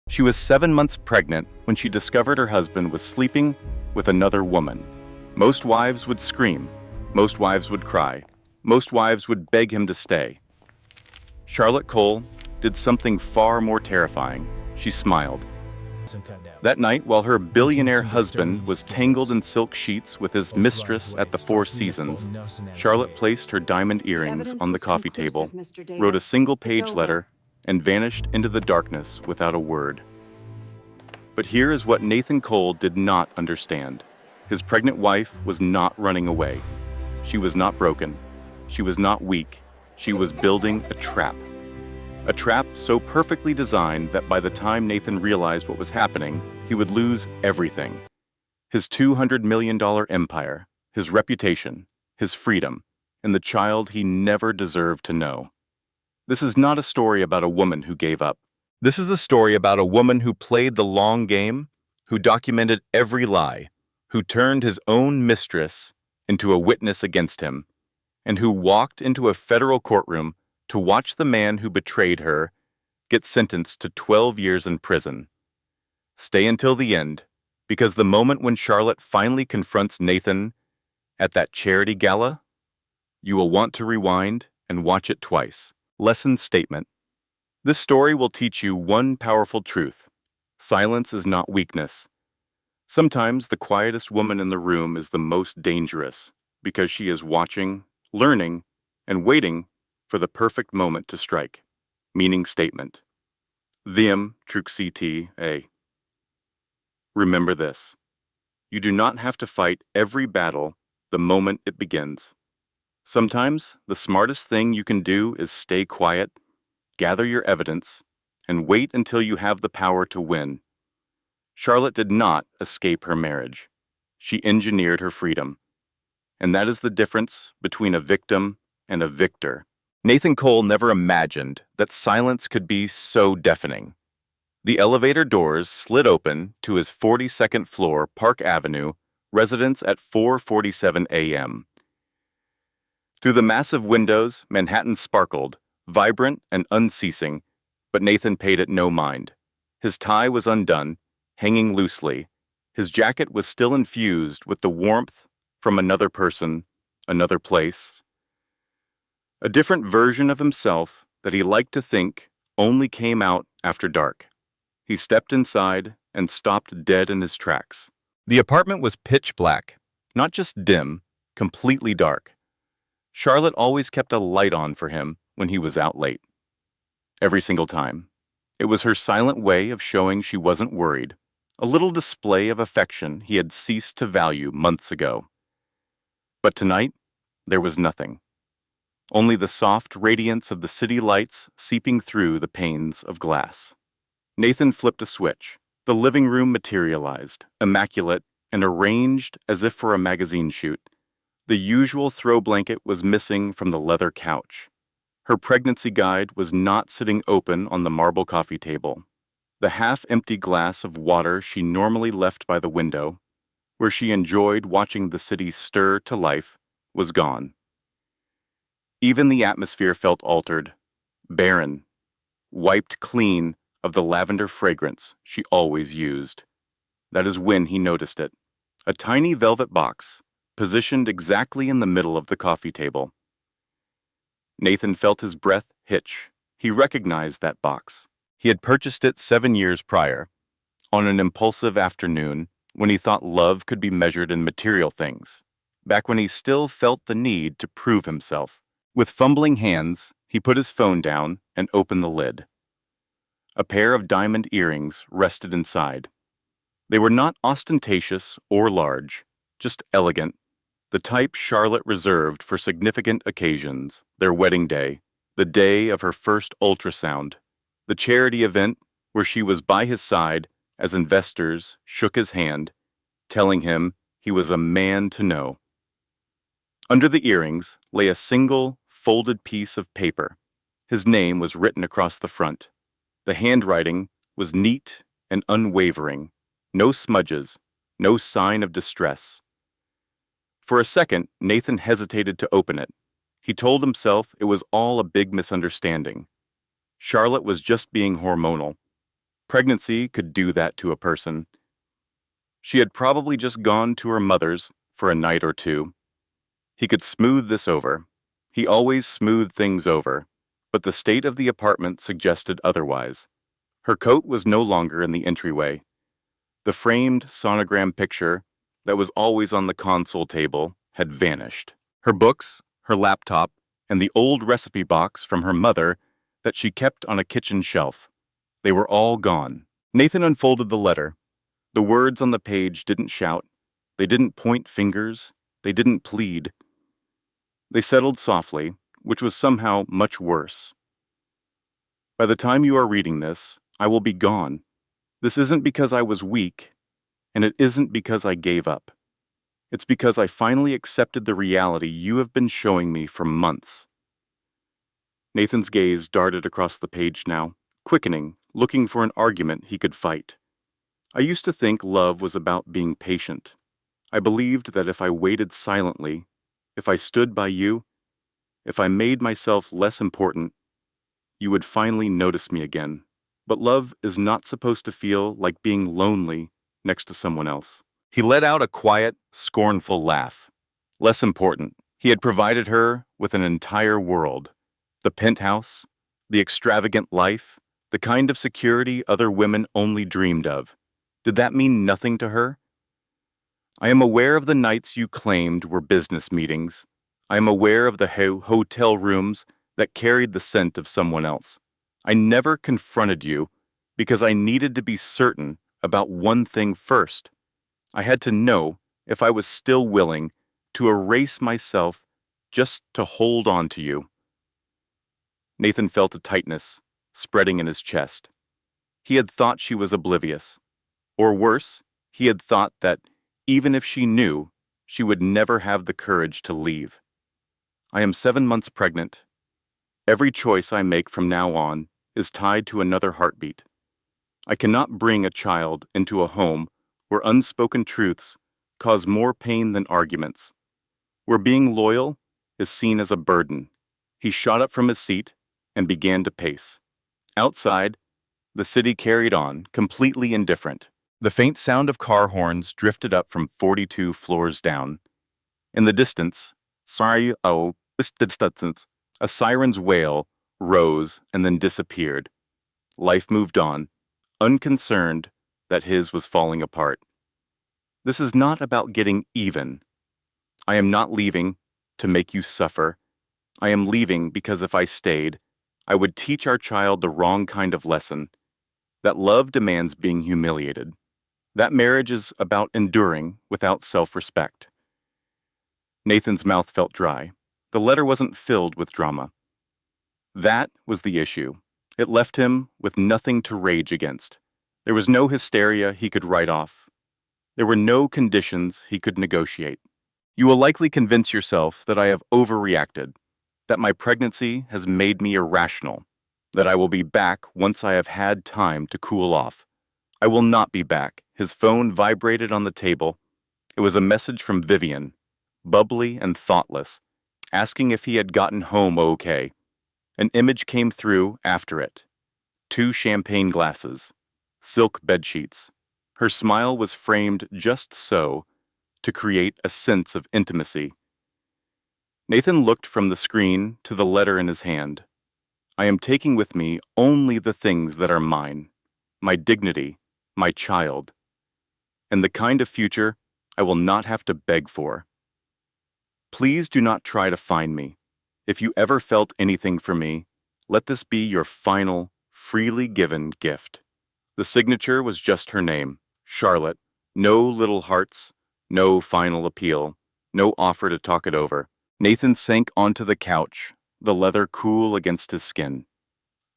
She was 7 months pregnant when she discovered her husband was sleeping with another woman. Most wives would scream. Most wives would cry. Most wives would beg him to stay. Charlotte Cole did something far more terrifying. She smiled. That night, while her billionaire husband was tangled in silk sheets with his mistress at the Four Seasons, Charlotte placed her diamond earrings on the coffee table, wrote a single-page letter, and vanished into the darkness without a word. But here is what Nathan Cole did not understand. His pregnant wife was not running away. She was not broken. She was not weak. She was building a trap. A trap so perfectly designed that by the time Nathan realized what was happening, he would lose everything. His $200 million empire, his reputation, his freedom, and the child he never deserved to know. This is not a story about a woman who gave up. This is a story about a woman who played the long game, who documented every lie, who turned his own mistress into a witness against him, and who walked into a federal courtroom to watch the man who betrayed her get sentenced to 12 years in prison. Stay until the end, because the moment when Charlotte finally confronts Nathan at that charity gala, you will want to rewind and watch it twice. Lesson statement. This story will teach you one powerful truth. Silence is not weakness. Sometimes the quietest woman in the room is the most dangerous because she is watching, learning, and waiting for the perfect moment to strike. Meaning statement. Viam truxiti a. Remember this. You do not have to fight every battle the moment it begins. Sometimes the smartest thing you can do is stay quiet, gather your evidence, and wait until you have the power to win. Charlotte did not escape her marriage. She engineered her freedom. And that is the difference between a victim and a victor. Nathan Cole never imagined that silence could be so deafening. The elevator doors slid open to his 42nd floor Park Avenue residence at 4:47 a.m. Through the massive windows, Manhattan sparkled, vibrant and unceasing, but Nathan paid it no mind. His tie was undone, hanging loosely. His jacket was still infused with the warmth from another person, another place. A different version of himself that he liked to think only came out after dark. He stepped inside and stopped dead in his tracks. The apartment was pitch black, not just dim, completely dark. Charlotte always kept a light on for him when he was out late. Every single time. It was her silent way of showing she wasn't worried, a little display of affection he had ceased to value months ago. But tonight, there was nothing. Only the soft radiance of the city lights seeping through the panes of glass. Nathan flipped a switch. The living room materialized, immaculate and arranged as if for a magazine shoot. The usual throw blanket was missing from the leather couch. Her pregnancy guide was not sitting open on the marble coffee table. The half-empty glass of water she normally left by the window, where she enjoyed watching the city stir to life, was gone. Even the atmosphere felt altered, barren, wiped clean of the lavender fragrance she always used. That is when he noticed it. A tiny velvet box, positioned exactly in the middle of the coffee table. Nathan felt his breath hitch. He recognized that box. He had purchased it 7 years prior, on an impulsive afternoon when he thought love could be measured in material things, back when he still felt the need to prove himself. With fumbling hands, he put his phone down and opened the lid. A pair of diamond earrings rested inside. They were not ostentatious or large, just elegant, the type Charlotte reserved for significant occasions, their wedding day, the day of her first ultrasound, the charity event where she was by his side as investors shook his hand, telling him he was a man to know. Under the earrings lay a single, folded piece of paper. His name was written across the front. The handwriting was neat and unwavering, no smudges, no sign of distress. For a second, Nathan hesitated to open it. He told himself it was all a big misunderstanding. Charlotte was just being hormonal. Pregnancy could do that to a person. She had probably just gone to her mother's for a night or two. He could smooth this over. He always smoothed things over, but the state of the apartment suggested otherwise. Her coat was no longer in the entryway. The framed sonogram picture that was always on the console table had vanished. Her books, her laptop, and the old recipe box from her mother that she kept on a kitchen shelf. They were all gone. Nathan unfolded the letter. The words on the page didn't shout. They didn't point fingers. They didn't plead. They settled softly, which was somehow much worse. By the time you are reading this, I will be gone. This isn't because I was weak, and it isn't because I gave up. It's because I finally accepted the reality you have been showing me for months. Nathan's gaze darted across the page now, quickening, looking for an argument he could fight. I used to think love was about being patient. I believed that if I waited silently, if I stood by you, if I made myself less important, you would finally notice me again. But love is not supposed to feel like being lonely next to someone else. He let out a quiet, scornful laugh. Less important, he had provided her with an entire world. The penthouse, the extravagant life, the kind of security other women only dreamed of. Did that mean nothing to her? I am aware of the nights you claimed were business meetings. I am aware of the hotel rooms that carried the scent of someone else. I never confronted you because I needed to be certain about one thing first. I had to know if I was still willing to erase myself just to hold on to you. Nathan felt a tightness spreading in his chest. He had thought she was oblivious. Or worse, he had thought that even if she knew, she would never have the courage to leave. I am 7 months pregnant. Every choice I make from now on is tied to another heartbeat. I cannot bring a child into a home where unspoken truths cause more pain than arguments, where being loyal is seen as a burden. He shot up from his seat and began to pace. Outside, the city carried on, completely indifferent. The faint sound of car horns drifted up from 42 floors down. In the distance, a siren's wail rose and then disappeared. Life moved on, unconcerned that his was falling apart. This is not about getting even. I am not leaving to make you suffer. I am leaving because if I stayed, I would teach our child the wrong kind of lesson, that love demands being humiliated. That marriage is about enduring without self-respect. Nathan's mouth felt dry. The letter wasn't filled with drama. That was the issue. It left him with nothing to rage against. There was no hysteria he could write off. There were no conditions he could negotiate. You will likely convince yourself that I have overreacted, that my pregnancy has made me irrational, that I will be back once I have had time to cool off. I will not be back. His phone vibrated on the table. It was a message from Vivian, bubbly and thoughtless, asking if he had gotten home okay. An image came through after it. 2 champagne glasses, silk bedsheets. Her smile was framed just so to create a sense of intimacy. Nathan looked from the screen to the letter in his hand. I am taking with me only the things that are mine, my dignity, my child, and the kind of future I will not have to beg for. Please do not try to find me. If you ever felt anything for me, let this be your final, freely given gift. The signature was just her name, Charlotte. No little hearts, no final appeal, no offer to talk it over. Nathan sank onto the couch, the leather cool against his skin.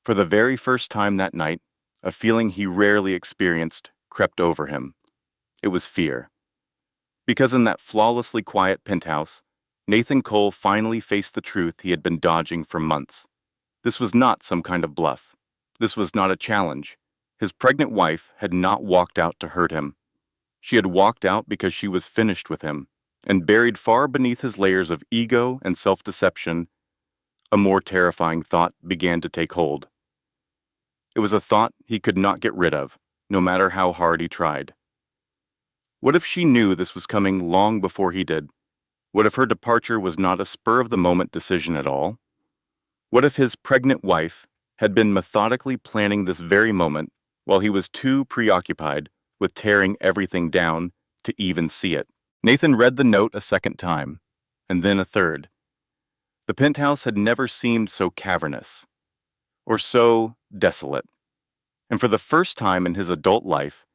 For the very first time that night, a feeling he rarely experienced crept over him. It was fear. Because in that flawlessly quiet penthouse, Nathan Cole finally faced the truth he had been dodging for months. This was not some kind of bluff. This was not a challenge. His pregnant wife had not walked out to hurt him. She had walked out because she was finished with him, and buried far beneath his layers of ego and self-deception, a more terrifying thought began to take hold. It was a thought he could not get rid of, no matter how hard he tried. What if she knew this was coming long before he did? What if her departure was not a spur-of-the-moment decision at all? What if his pregnant wife had been methodically planning this very moment while he was too preoccupied with tearing everything down to even see it? Nathan read the note a second time, and then a third. The penthouse had never seemed so cavernous, or so desolate. And for the first time in his adult life,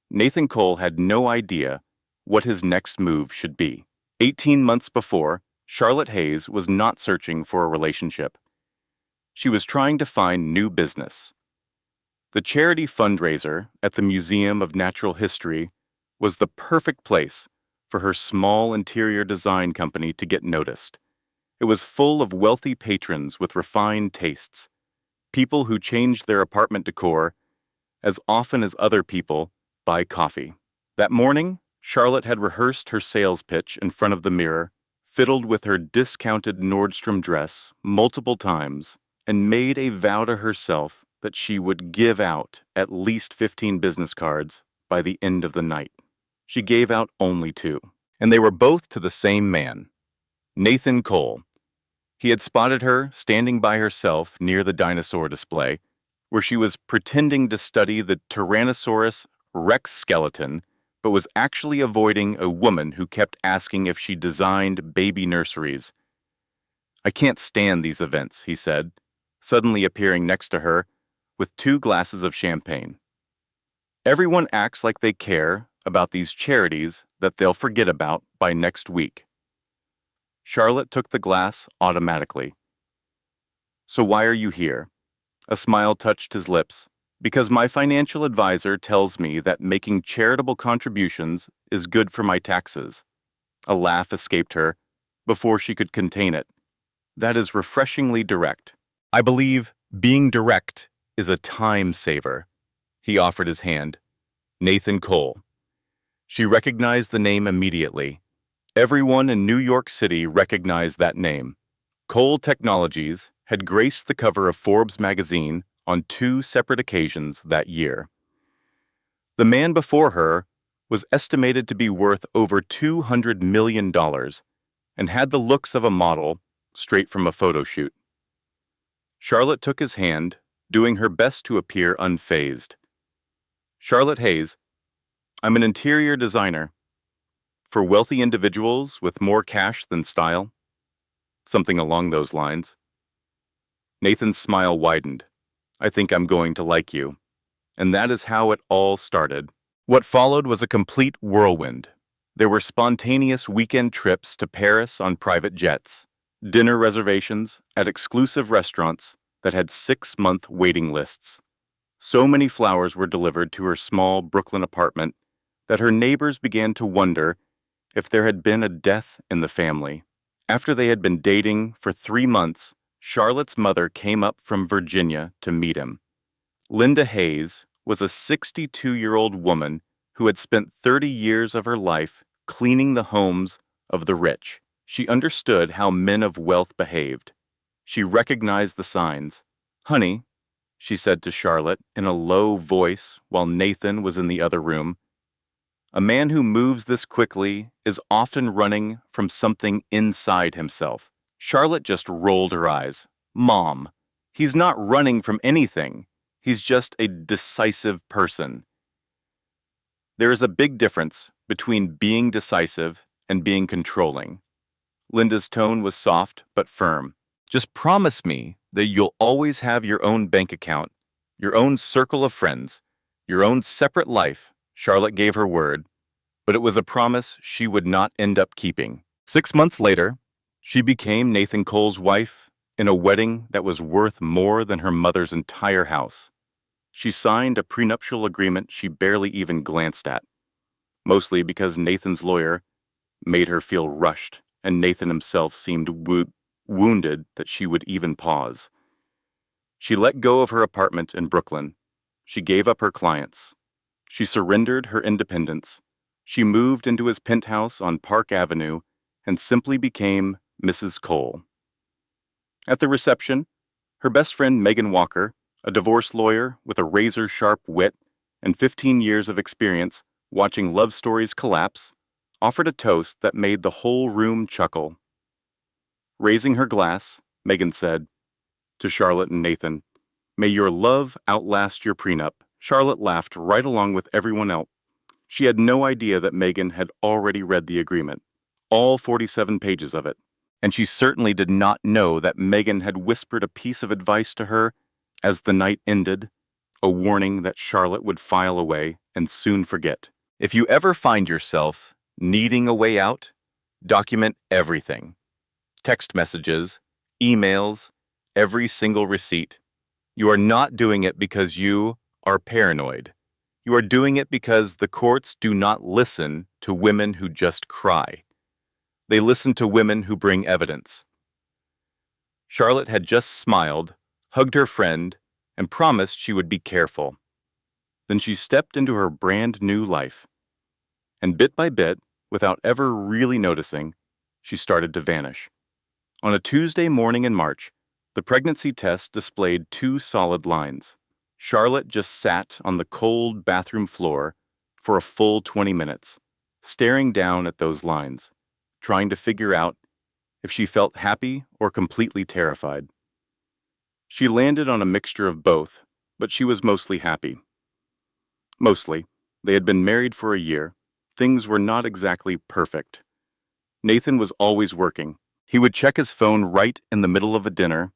Nathan Cole had no idea what his next move should be. 18 months before, Charlotte Hayes was not searching for a relationship. She was trying to find new business. The charity fundraiser at the Museum of Natural History was the perfect place for her small interior design company to get noticed. It was full of wealthy patrons with refined tastes, people who changed their apartment decor as often as other people buy coffee. That morning, Charlotte had rehearsed her sales pitch in front of the mirror, fiddled with her discounted Nordstrom dress multiple times, and made a vow to herself that she would give out at least 15 business cards by the end of the night. She gave out only 2, and they were both to the same man, Nathan Cole. He had spotted her standing by herself near the dinosaur display, where she was pretending to study the Tyrannosaurus Rex skeleton, but was actually avoiding a woman who kept asking if she designed baby nurseries. "I can't stand these events," he said, suddenly appearing next to her with 2 glasses of champagne. "Everyone acts like they care about these charities that they'll forget about by next week." Charlotte took the glass automatically. "So why are you here?" A smile touched his lips. "Because my financial advisor tells me that making charitable contributions is good for my taxes." A laugh escaped her before she could contain it. "That is refreshingly direct." "I believe being direct is a time saver." He offered his hand. "Nathan Cole." She recognized the name immediately. Everyone in New York City recognized that name. Cole Technologies had graced the cover of Forbes magazine on 2 separate occasions that year. The man before her was estimated to be worth over $200 million and had the looks of a model straight from a photo shoot. Charlotte took his hand, doing her best to appear unfazed. "Charlotte Hayes, I'm an interior designer. For wealthy individuals with more cash than style." Something along those lines. Nathan's smile widened. "I think I'm going to like you." And that is how it all started. What followed was a complete whirlwind. There were spontaneous weekend trips to Paris on private jets, dinner reservations at exclusive restaurants that had 6-month waiting lists. So many flowers were delivered to her small Brooklyn apartment that her neighbors began to wonder if there had been a death in the family. After they had been dating for 3 months, Charlotte's mother came up from Virginia to meet him. Linda Hayes was a 62-year-old woman who had spent 30 years of her life cleaning the homes of the rich. She understood how men of wealth behaved. She recognized the signs. "Honey," she said to Charlotte in a low voice while Nathan was in the other room, "a man who moves this quickly is often running from something inside himself." Charlotte just rolled her eyes. "Mom, he's not running from anything. He's just a decisive person." There is a big difference between being decisive and being controlling. Linda's tone was soft but firm. "Just promise me that you'll always have your own bank account, your own circle of friends, your own separate life." Charlotte gave her word, but it was a promise she would not end up keeping. 6 months later, she became Nathan Cole's wife in a wedding that was worth more than her mother's entire house. She signed a prenuptial agreement she barely even glanced at, mostly because Nathan's lawyer made her feel rushed, and Nathan himself seemed wounded that she would even pause. She let go of her apartment in Brooklyn. She gave up her clients. She surrendered her independence. She moved into his penthouse on Park Avenue and simply became Mrs. Cole. At the reception, her best friend Megan Walker A divorce lawyer with a razor-sharp wit and 15 years of experience watching love stories collapse, offered a toast that made the whole room chuckle. Raising her glass, Megan said to Charlotte and Nathan, "May your love outlast your prenup." Charlotte laughed right along with everyone else. She had no idea that Megan had already read the agreement, all 47 pages of it. And she certainly did not know that Megan had whispered a piece of advice to her as the night ended, a warning that Charlotte would file away and soon forget. If you ever find yourself needing a way out, document everything. Text messages, emails, every single receipt. You are not doing it because you are paranoid. You are doing it because the courts do not listen to women who just cry. They listen to women who bring evidence. Charlotte had just smiled, hugged her friend, and promised she would be careful. Then she stepped into her brand new life. And bit by bit, without ever really noticing, she started to vanish. On a Tuesday morning in March, the pregnancy test displayed 2 solid lines. Charlotte just sat on the cold bathroom floor for a full 20 minutes, staring down at those lines, trying to figure out if she felt happy or completely terrified. She landed on a mixture of both, but she was mostly happy. Mostly. They had been married for a year. Things were not exactly perfect. Nathan was always working. He would check his phone right in the middle of a dinner,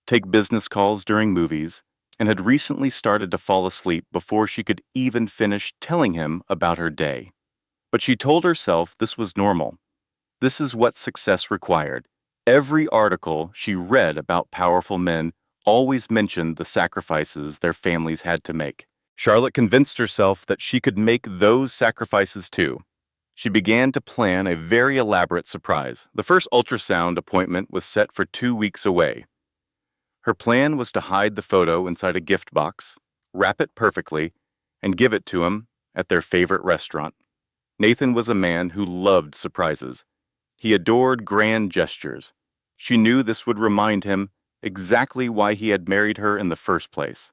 take business calls during movies, and had recently started to fall asleep before she could even finish telling him about her day. But she told herself this was normal. This is what success required. Every article she read about powerful men always mentioned the sacrifices their families had to make. Charlotte convinced herself that she could make those sacrifices too. She began to plan a very elaborate surprise. The first ultrasound appointment was set for 2 weeks away. Her plan was to hide the photo inside a gift box, wrap it perfectly, and give it to him at their favorite restaurant. Nathan was a man who loved surprises. He adored grand gestures. She knew this would remind him exactly why he had married her in the first place.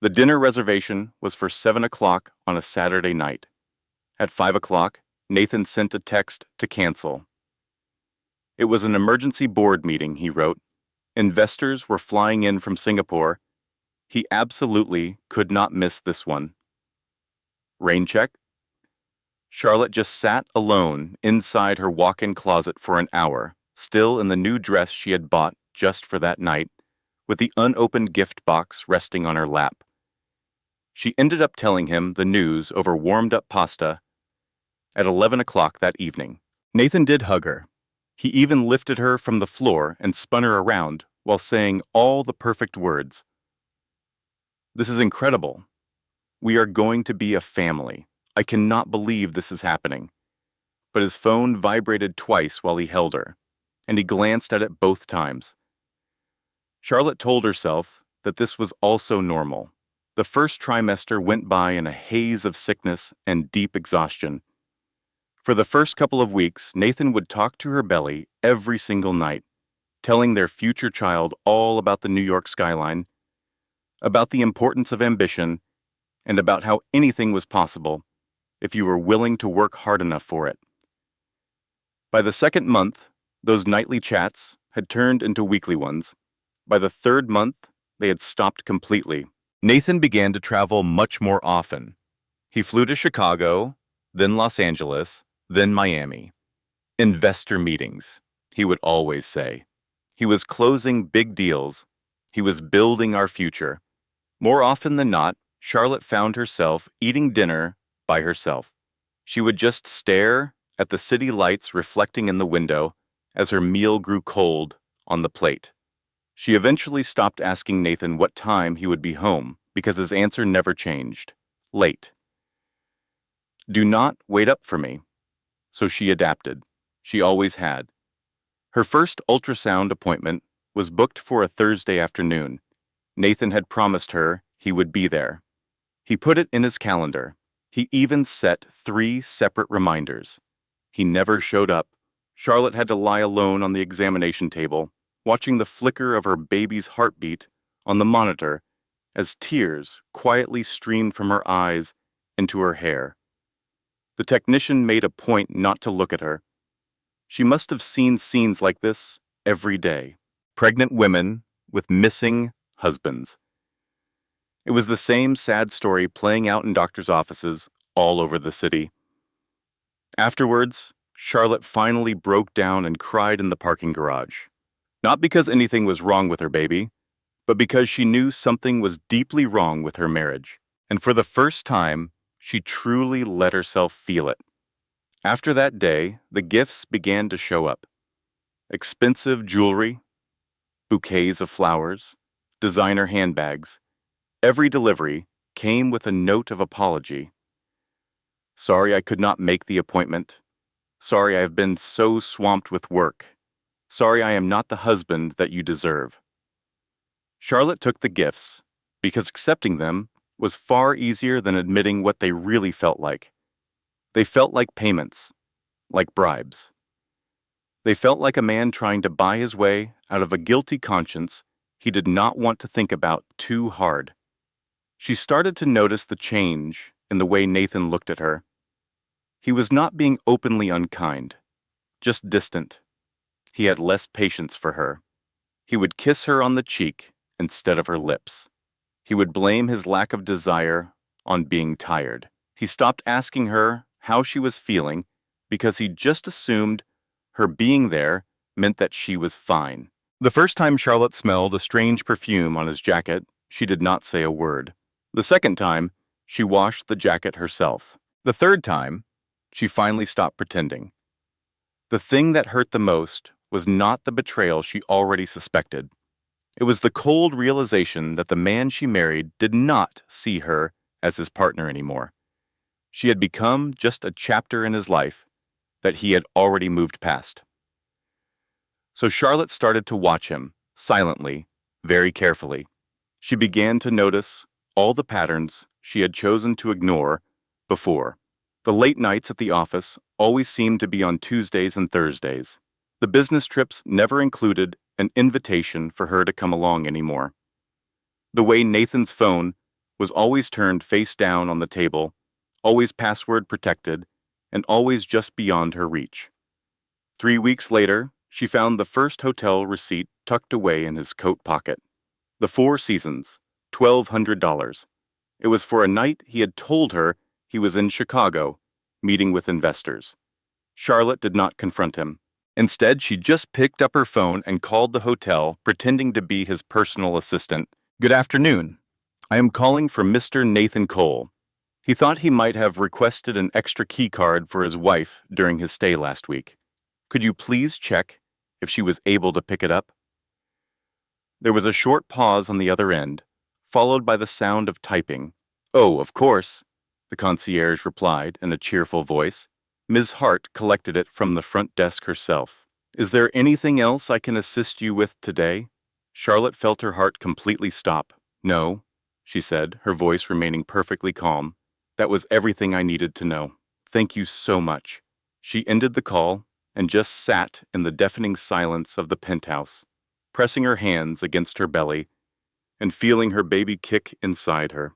The dinner reservation was for 7 o'clock on a Saturday night. At 5 o'clock, Nathan sent a text to cancel. It was an emergency board meeting, he wrote. Investors were flying in from Singapore. He absolutely could not miss this one. Rain check? Charlotte just sat alone inside her walk-in closet for an hour, still in the new dress she had bought just for that night, with the unopened gift box resting on her lap. She ended up telling him the news over warmed-up pasta at 11 o'clock that evening. Nathan did hug her. He even lifted her from the floor and spun her around while saying all the perfect words. "This is incredible. We are going to be a family. I cannot believe this is happening." But his phone vibrated twice while he held her, and he glanced at it both times. Charlotte told herself that this was also normal. The first trimester went by in a haze of sickness and deep exhaustion. For the first couple of weeks, Nathan would talk to her belly every single night, telling their future child all about the New York skyline, about the importance of ambition, and about how anything was possible if you were willing to work hard enough for it. By the second month, those nightly chats had turned into weekly ones. By the third month, they had stopped completely. Nathan began to travel much more often. He flew to Chicago, then Los Angeles, then Miami. Investor meetings, he would always say. He was closing big deals. He was building our future. More often than not, Charlotte found herself eating dinner by herself. She would just stare at the city lights reflecting in the window as her meal grew cold on the plate. She eventually stopped asking Nathan what time he would be home because his answer never changed. Late. "Do not wait up for me." So she adapted. She always had. Her first ultrasound appointment was booked for a Thursday afternoon. Nathan had promised her he would be there. He put it in his calendar. He even set 3 separate reminders. He never showed up. Charlotte had to lie alone on the examination table, watching the flicker of her baby's heartbeat on the monitor as tears quietly streamed from her eyes into her hair. The technician made a point not to look at her. She must have seen scenes like this every day. Pregnant women with missing husbands. It was the same sad story playing out in doctors' offices all over the city. Afterwards, Charlotte finally broke down and cried in the parking garage. Not because anything was wrong with her baby, but because she knew something was deeply wrong with her marriage. And for the first time, she truly let herself feel it. After that day, the gifts began to show up. Expensive jewelry, bouquets of flowers, designer handbags. Every delivery came with a note of apology. Sorry I could not make the appointment. Sorry I have been so swamped with work. Sorry I am not the husband that you deserve. Charlotte took the gifts because accepting them was far easier than admitting what they really felt like. They felt like payments, like bribes. They felt like a man trying to buy his way out of a guilty conscience he did not want to think about too hard. She started to notice the change in the way Nathan looked at her. He was not being openly unkind, just distant. He had less patience for her. He would kiss her on the cheek instead of her lips. He would blame his lack of desire on being tired. He stopped asking her how she was feeling because he just assumed her being there meant that she was fine. The first time Charlotte smelled a strange perfume on his jacket, she did not say a word. The second time, she washed the jacket herself. The third time, she finally stopped pretending. The thing that hurt the most was not the betrayal she already suspected. It was the cold realization that the man she married did not see her as his partner anymore. She had become just a chapter in his life that he had already moved past. So Charlotte started to watch him, silently, very carefully. She began to notice all the patterns she had chosen to ignore before. The late nights at the office always seemed to be on Tuesdays and Thursdays. The business trips never included an invitation for her to come along anymore. The way Nathan's phone was always turned face down on the table, always password protected, and always just beyond her reach. 3 weeks later, she found the first hotel receipt tucked away in his coat pocket. The Four Seasons, $1,200. It was for a night he had told her he was in Chicago, meeting with investors. Charlotte did not confront him. Instead, she just picked up her phone and called the hotel, pretending to be his personal assistant. "Good afternoon. I am calling for Mr. Nathan Cole." He thought he might have requested an extra key card for his wife during his stay last week. "Could you please check if she was able to pick it up?" There was a short pause on the other end, followed by the sound of typing. "Oh, of course," the concierge replied in a cheerful voice. Ms. Hart collected it from the front desk herself. "Is there anything else I can assist you with today?" Charlotte felt her heart completely stop. "No," she said, her voice remaining perfectly calm. "That was everything I needed to know. Thank you so much." She ended the call and just sat in the deafening silence of the penthouse, pressing her hands against her belly and feeling her baby kick inside her.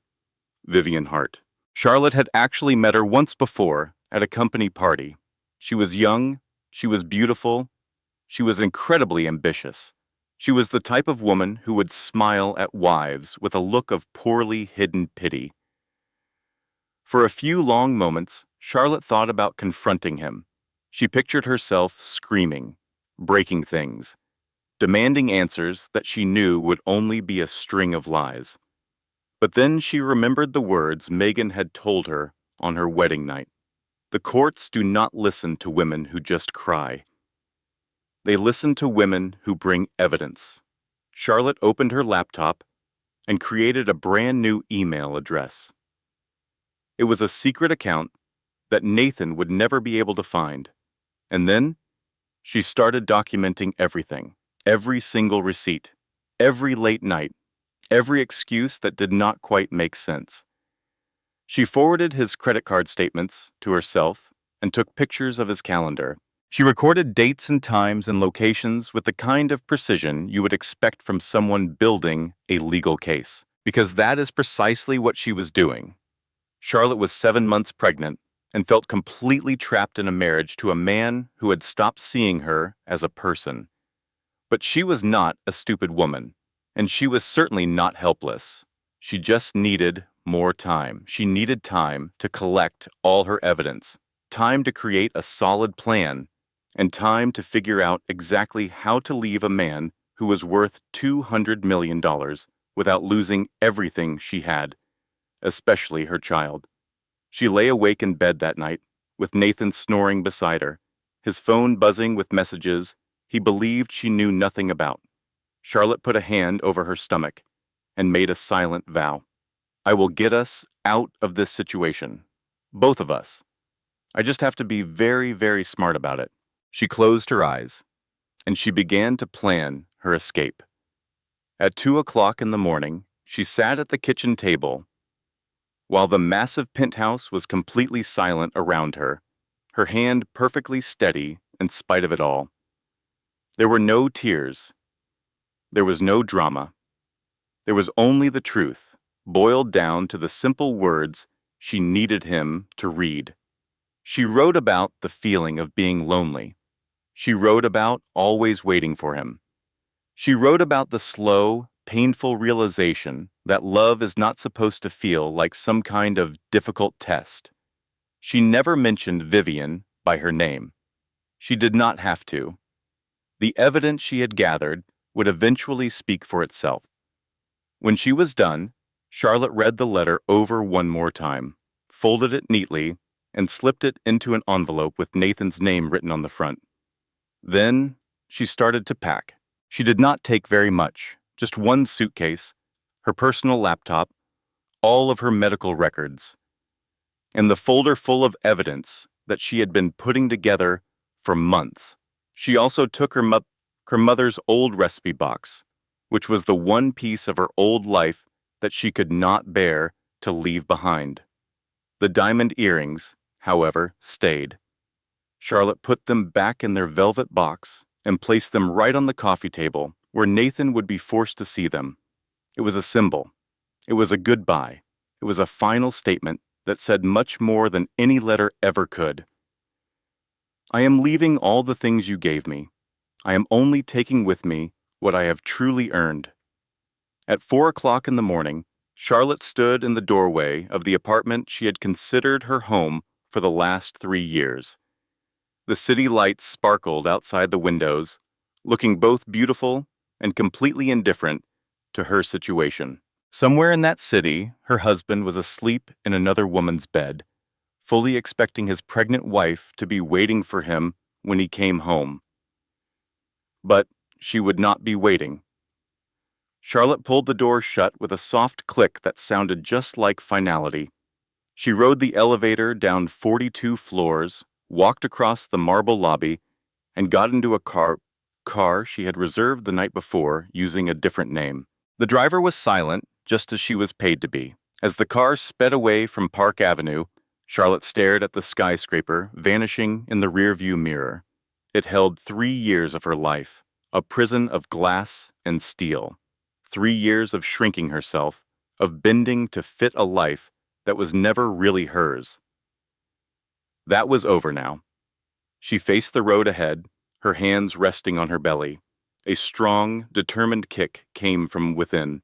Vivian Hart. Charlotte had actually met her once before at a company party. She was young, she was beautiful, she was incredibly ambitious. She was the type of woman who would smile at wives with a look of poorly hidden pity. For a few long moments, Charlotte thought about confronting him. She pictured herself screaming, breaking things, demanding answers that she knew would only be a string of lies. But then she remembered the words Megan had told her on her wedding night. The courts do not listen to women who just cry. They listen to women who bring evidence. Charlotte opened her laptop and created a brand new email address. It was a secret account that Nathan would never be able to find. And then she started documenting everything, every single receipt, every late night, every excuse that did not quite make sense. She forwarded his credit card statements to herself and took pictures of his calendar. She recorded dates and times and locations with the kind of precision you would expect from someone building a legal case, because that is precisely what she was doing. Charlotte was 7 months pregnant and felt completely trapped in a marriage to a man who had stopped seeing her as a person. But she was not a stupid woman, and she was certainly not helpless. She just needed more time. She needed time to collect all her evidence, time to create a solid plan, and time to figure out exactly how to leave a man who was worth $200 million without losing everything she had, especially her child. She lay awake in bed that night, with Nathan snoring beside her, his phone buzzing with messages he believed she knew nothing about. Charlotte put a hand over her stomach and made a silent vow. I will get us out of this situation. Both of us. I just have to be very, very smart about it. She closed her eyes, and she began to plan her escape. At 2 o'clock in the morning, she sat at the kitchen table. While the massive penthouse was completely silent around her, her hand perfectly steady in spite of it all. There were no tears. There was no drama. There was only the truth, boiled down to the simple words she needed him to read. She wrote about the feeling of being lonely. She wrote about always waiting for him. She wrote about the slow, painful realization that love is not supposed to feel like some kind of difficult test. She never mentioned Vivian by her name. She did not have to. The evidence she had gathered would eventually speak for itself. When she was done, Charlotte read the letter over one more time, folded it neatly, and slipped it into an envelope with Nathan's name written on the front. Then she started to pack. She did not take very much, just one suitcase, her personal laptop, all of her medical records, and the folder full of evidence that she had been putting together for months. She also took her mother's old recipe box, which was the one piece of her old life that she could not bear to leave behind. The diamond earrings, however, stayed. Charlotte put them back in their velvet box and placed them right on the coffee table where Nathan would be forced to see them. It was a symbol. It was a goodbye. It was a final statement that said much more than any letter ever could. I am leaving all the things you gave me. I am only taking with me what I have truly earned. At 4 o'clock in the morning, Charlotte stood in the doorway of the apartment she had considered her home for the last 3 years. The city lights sparkled outside the windows, looking both beautiful and completely indifferent to her situation. Somewhere in that city, her husband was asleep in another woman's bed, fully expecting his pregnant wife to be waiting for him when he came home. But she would not be waiting. Charlotte pulled the door shut with a soft click that sounded just like finality. She rode the elevator down 42 floors, walked across the marble lobby, and got into a car she had reserved the night before using a different name. The driver was silent, just as she was paid to be. As the car sped away from Park Avenue, Charlotte stared at the skyscraper vanishing in the rearview mirror. It held 3 years of her life, a prison of glass and steel. 3 years of shrinking herself, of bending to fit a life that was never really hers. That was over now. She faced the road ahead, her hands resting on her belly. A strong, determined kick came from within.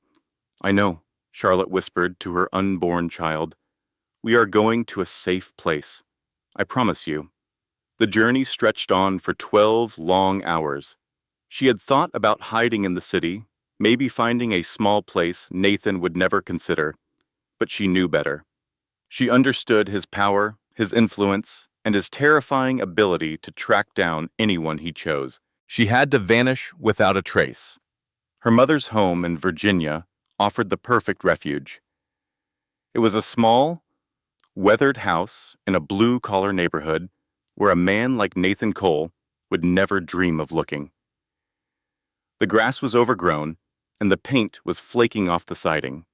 I know, Charlotte whispered to her unborn child. We are going to a safe place. I promise you. The journey stretched on for 12 long hours. She had thought about hiding in the city, maybe finding a small place Nathan would never consider, but she knew better. She understood his power, his influence, and his terrifying ability to track down anyone he chose. She had to vanish without a trace. Her mother's home in Virginia offered the perfect refuge. It was a small, weathered house in a blue-collar neighborhood where a man like Nathan Cole would never dream of looking. The grass was overgrown, and the paint was flaking off the siding.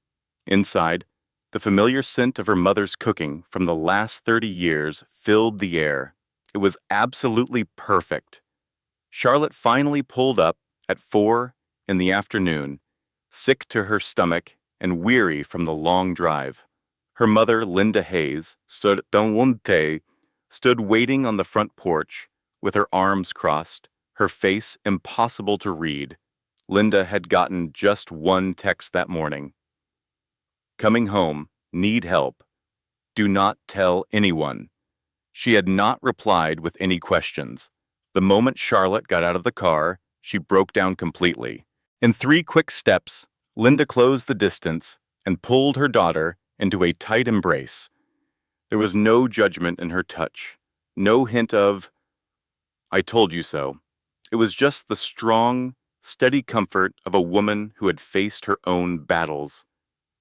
Inside, the familiar scent of her mother's cooking from the last 30 years filled the air. It was absolutely perfect. Charlotte finally pulled up at 4 in the afternoon, sick to her stomach and weary from the long drive. Her mother, Linda Hayes, stood waiting on the front porch with her arms crossed, her face impossible to read. Linda had gotten just one text that morning. Coming home, need help. Do not tell anyone. She had not replied with any questions. The moment Charlotte got out of the car, she broke down completely. In 3 quick steps, Linda closed the distance and pulled her daughter into a tight embrace. There was no judgment in her touch, no hint of, "I told you so." It was just the strong, steady comfort of a woman who had faced her own battles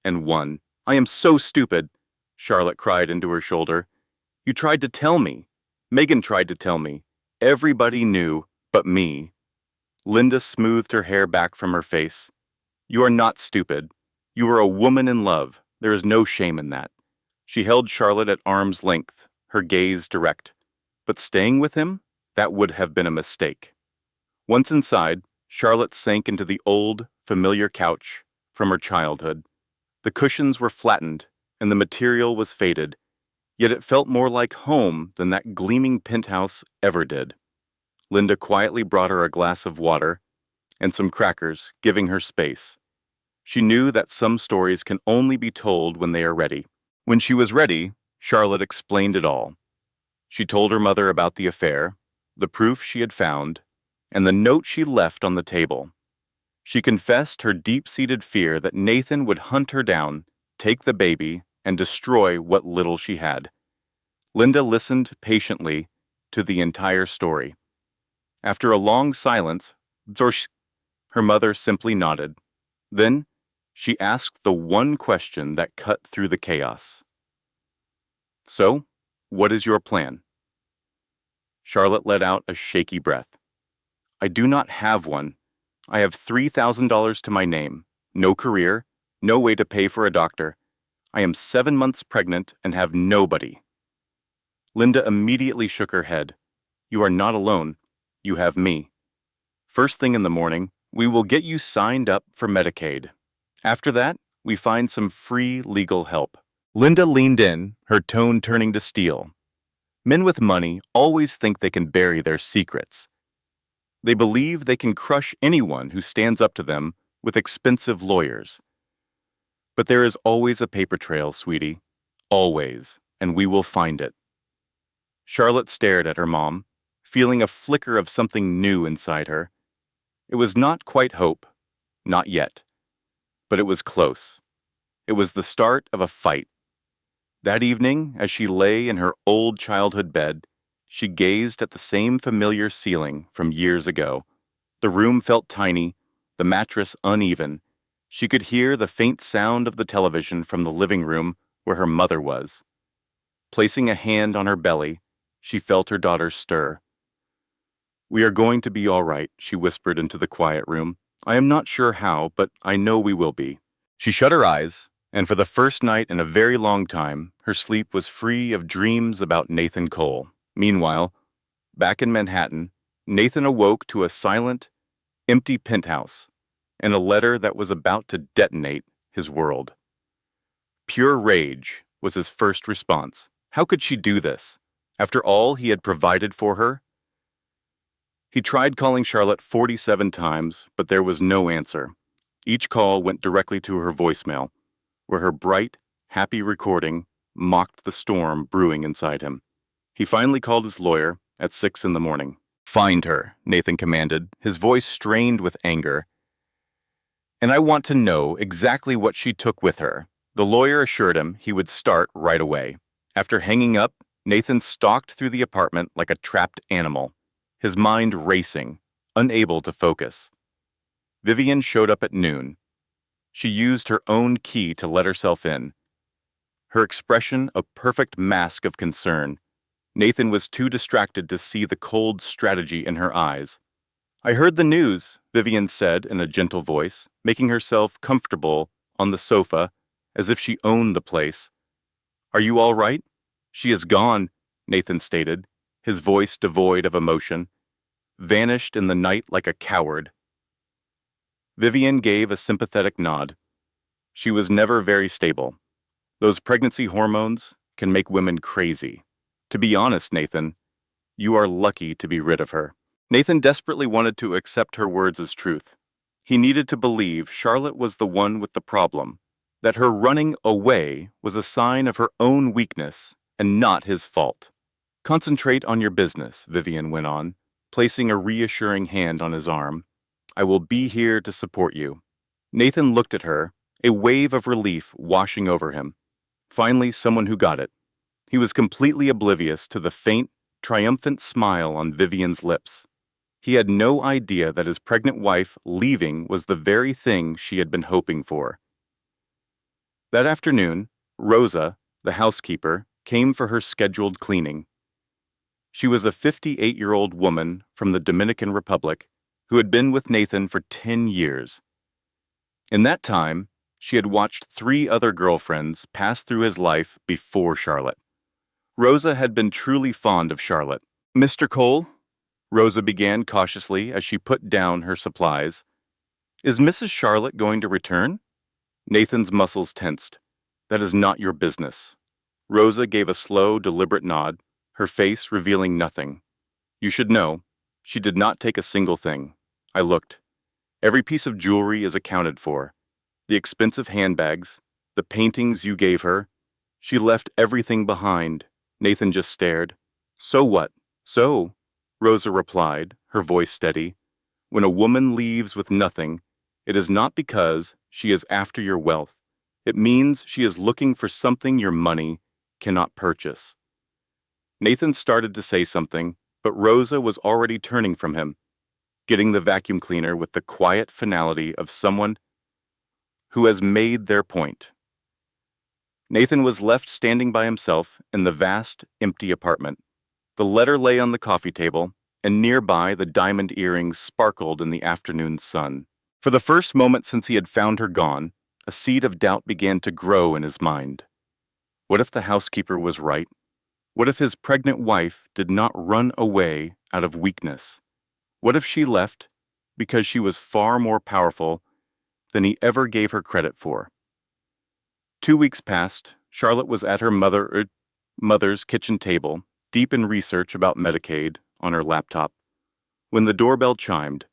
and won. "I am so stupid," Charlotte cried into her shoulder. "You tried to tell me. Megan tried to tell me. Everybody knew but me." Linda smoothed her hair back from her face. "You are not stupid. You are a woman in love. There is no shame in that." She held Charlotte at arm's length, her gaze direct. But staying with him? That would have been a mistake. Once inside, Charlotte sank into the old, familiar couch from her childhood. The cushions were flattened, and the material was faded, yet it felt more like home than that gleaming penthouse ever did. Linda quietly brought her a glass of water and some crackers, giving her space. She knew that some stories can only be told when they are ready. When she was ready, Charlotte explained it all. She told her mother about the affair, the proof she had found, and the note she left on the table. She confessed her deep-seated fear that Nathan would hunt her down, take the baby, and destroy what little she had. Linda listened patiently to the entire story. After a long silence, her mother simply nodded. Then, she asked the one question that cut through the chaos. "So, what is your plan?" Charlotte let out a shaky breath. "I do not have one. I have $3,000 to my name, no career, no way to pay for a doctor. I am 7 months pregnant and have nobody." Linda immediately shook her head. "You are not alone. You have me. First thing in the morning, we will get you signed up for Medicaid. After that, we find some free legal help." Linda leaned in, her tone turning to steel. Men with money always think they can bury their secrets. They believe they can crush anyone who stands up to them with expensive lawyers. But there is always a paper trail, sweetie. Always, and we will find it. Charlotte stared at her mom, feeling a flicker of something new inside her. It was not quite hope, not yet, but it was close. It was the start of a fight. That evening, as she lay in her old childhood bed, she gazed at the same familiar ceiling from years ago. The room felt tiny, the mattress uneven. She could hear the faint sound of the television from the living room where her mother was. Placing a hand on her belly, she felt her daughter stir. "We are going to be all right," she whispered into the quiet room. "I am not sure how, but I know we will be." She shut her eyes, and for the first night in a very long time, her sleep was free of dreams about Nathan Cole. Meanwhile, back in Manhattan, Nathan awoke to a silent, empty penthouse and a letter that was about to detonate his world. Pure rage was his first response. How could she do this, after all he had provided for her? He tried calling Charlotte 47 times, but there was no answer. Each call went directly to her voicemail, where her bright, happy recording mocked the storm brewing inside him. He finally called his lawyer at 6 in the morning. "Find her," Nathan commanded, his voice strained with anger. "And I want to know exactly what she took with her." The lawyer assured him he would start right away. After hanging up, Nathan stalked through the apartment like a trapped animal, his mind racing, unable to focus. Vivian showed up at noon. She used her own key to let herself in, her expression a perfect mask of concern. Nathan was too distracted to see the cold strategy in her eyes. "I heard the news," Vivian said in a gentle voice, making herself comfortable on the sofa as if she owned the place. "Are you all right?" "She is gone," Nathan stated, his voice devoid of emotion, vanished in the night like a coward. Vivian gave a sympathetic nod. She was never very stable. Those pregnancy hormones can make women crazy. To be honest, Nathan, you are lucky to be rid of her. Nathan desperately wanted to accept her words as truth. He needed to believe Charlotte was the one with the problem, that her running away was a sign of her own weakness and not his fault. Concentrate on your business, Vivian went on, placing a reassuring hand on his arm. I will be here to support you. Nathan looked at her, a wave of relief washing over him. Finally, someone who got it. He was completely oblivious to the faint, triumphant smile on Vivian's lips. He had no idea that his pregnant wife leaving was the very thing she had been hoping for. That afternoon, Rosa, the housekeeper, came for her scheduled cleaning. She was a 58-year-old woman from the Dominican Republic who had been with Nathan for 10 years. In that time, she had watched 3 other girlfriends pass through his life before Charlotte. Rosa had been truly fond of Charlotte. Mr. Cole, Rosa began cautiously as she put down her supplies. Is Mrs. Charlotte going to return? Nathan's muscles tensed. That is not your business. Rosa gave a slow, deliberate nod, her face revealing nothing. You should know, she did not take a single thing. I looked. Every piece of jewelry is accounted for. The expensive handbags, the paintings you gave her. She left everything behind. Nathan just stared. So what? So, Rosa replied, her voice steady. When a woman leaves with nothing, it is not because she is after your wealth. It means she is looking for something your money cannot purchase. Nathan started to say something, but Rosa was already turning from him, getting the vacuum cleaner with the quiet finality of someone who has made their point. Nathan was left standing by himself in the vast, empty apartment. The letter lay on the coffee table, and nearby the diamond earrings sparkled in the afternoon sun. For the first moment since he had found her gone, a seed of doubt began to grow in his mind. What if the housekeeper was right? What if his pregnant wife did not run away out of weakness? What if she left because she was far more powerful than he ever gave her credit for? 2 weeks passed. Charlotte was at her mother's kitchen table, deep in research about Medicaid on her laptop. When the doorbell chimed,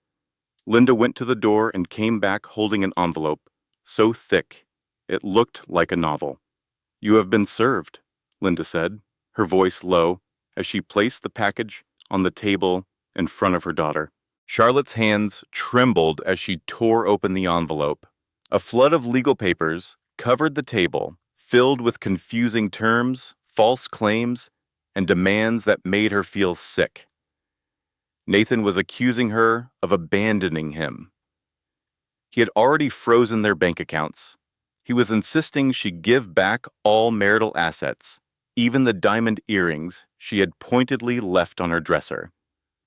Linda went to the door and came back holding an envelope, so thick it looked like a novel. You have been served, Linda said, her voice low, as she placed the package on the table in front of her daughter. Charlotte's hands trembled as she tore open the envelope. A flood of legal papers covered the table, filled with confusing terms, false claims, and demands that made her feel sick. Nathan was accusing her of abandoning him. He had already frozen their bank accounts. He was insisting she give back all marital assets, even the diamond earrings she had pointedly left on her dresser.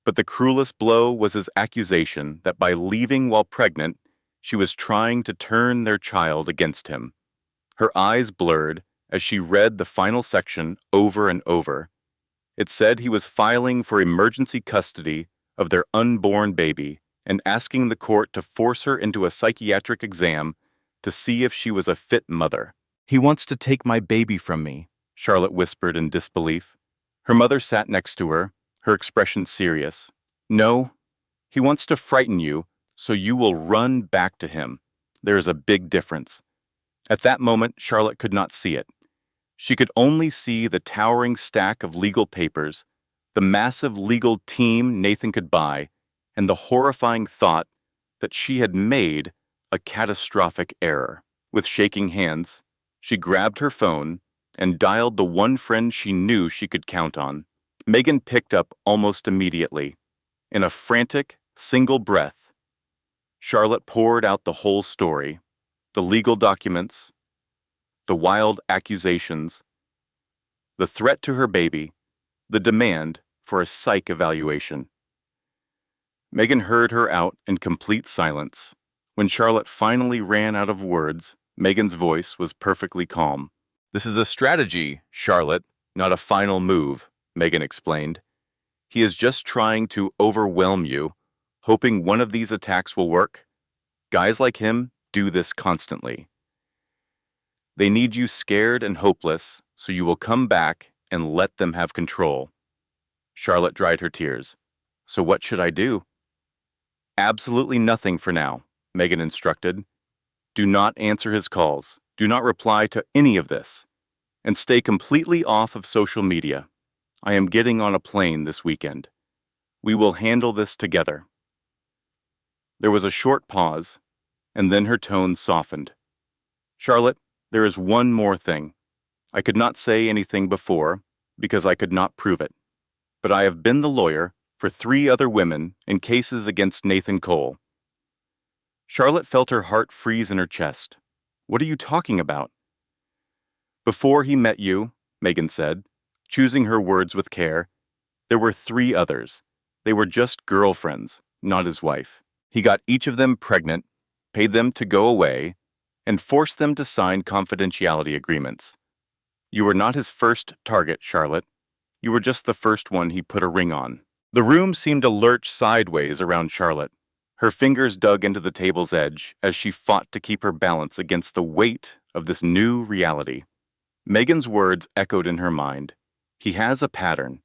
But the cruelest blow was his accusation that by leaving while pregnant, she was trying to turn their child against him. Her eyes blurred as she read the final section over and over. It said he was filing for emergency custody of their unborn baby and asking the court to force her into a psychiatric exam to see if she was a fit mother. He wants to take my baby from me, Charlotte whispered in disbelief. Her mother sat next to her, her expression serious. No, he wants to frighten you so you will run back to him. There is a big difference. At that moment, Charlotte could not see it. She could only see the towering stack of legal papers, the massive legal team Nathan could buy, and the horrifying thought that she had made a catastrophic error. With shaking hands, she grabbed her phone and dialed the one friend she knew she could count on. Megan picked up almost immediately. In a frantic, single breath, Charlotte poured out the whole story, the legal documents, the wild accusations, the threat to her baby, the demand for a psych evaluation. Megan heard her out in complete silence. When Charlotte finally ran out of words, Megan's voice was perfectly calm. This is a strategy, Charlotte, not a final move, Megan explained. He is just trying to overwhelm you, hoping one of these attacks will work. Guys like him do this constantly. They need you scared and hopeless, so you will come back and let them have control. Charlotte dried her tears. So what should I do? Absolutely nothing for now, Megan instructed. Do not answer his calls. Do not reply to any of this. And stay completely off of social media. I am getting on a plane this weekend. We will handle this together. There was a short pause, and then her tone softened. Charlotte, there is one more thing. I could not say anything before because I could not prove it. But I have been the lawyer for 3 other women in cases against Nathan Cole. Charlotte felt her heart freeze in her chest. What are you talking about? Before he met you, Megan said, choosing her words with care, there were 3 others. They were just girlfriends, not his wife. He got each of them pregnant, paid them to go away, and forced them to sign confidentiality agreements. You were not his first target, Charlotte. You were just the first one he put a ring on. The room seemed to lurch sideways around Charlotte. Her fingers dug into the table's edge as she fought to keep her balance against the weight of this new reality. Megan's words echoed in her mind. He has a pattern,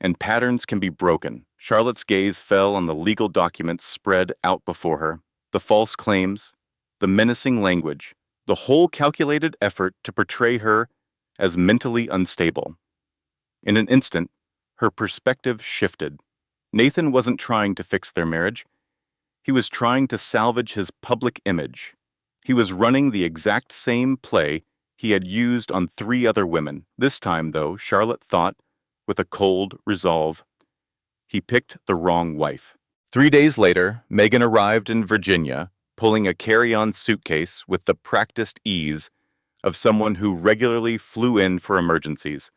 and patterns can be broken. Charlotte's gaze fell on the legal documents spread out before her, the false claims, the menacing language, the whole calculated effort to portray her as mentally unstable. In an instant, her perspective shifted. Nathan wasn't trying to fix their marriage. He was trying to salvage his public image. He was running the exact same play he had used on 3 other women. This time, though, Charlotte thought, with a cold resolve, he picked the wrong wife. 3 days later, Megan arrived in Virginia, pulling a carry-on suitcase with the practiced ease of someone who regularly flew in for emergencies.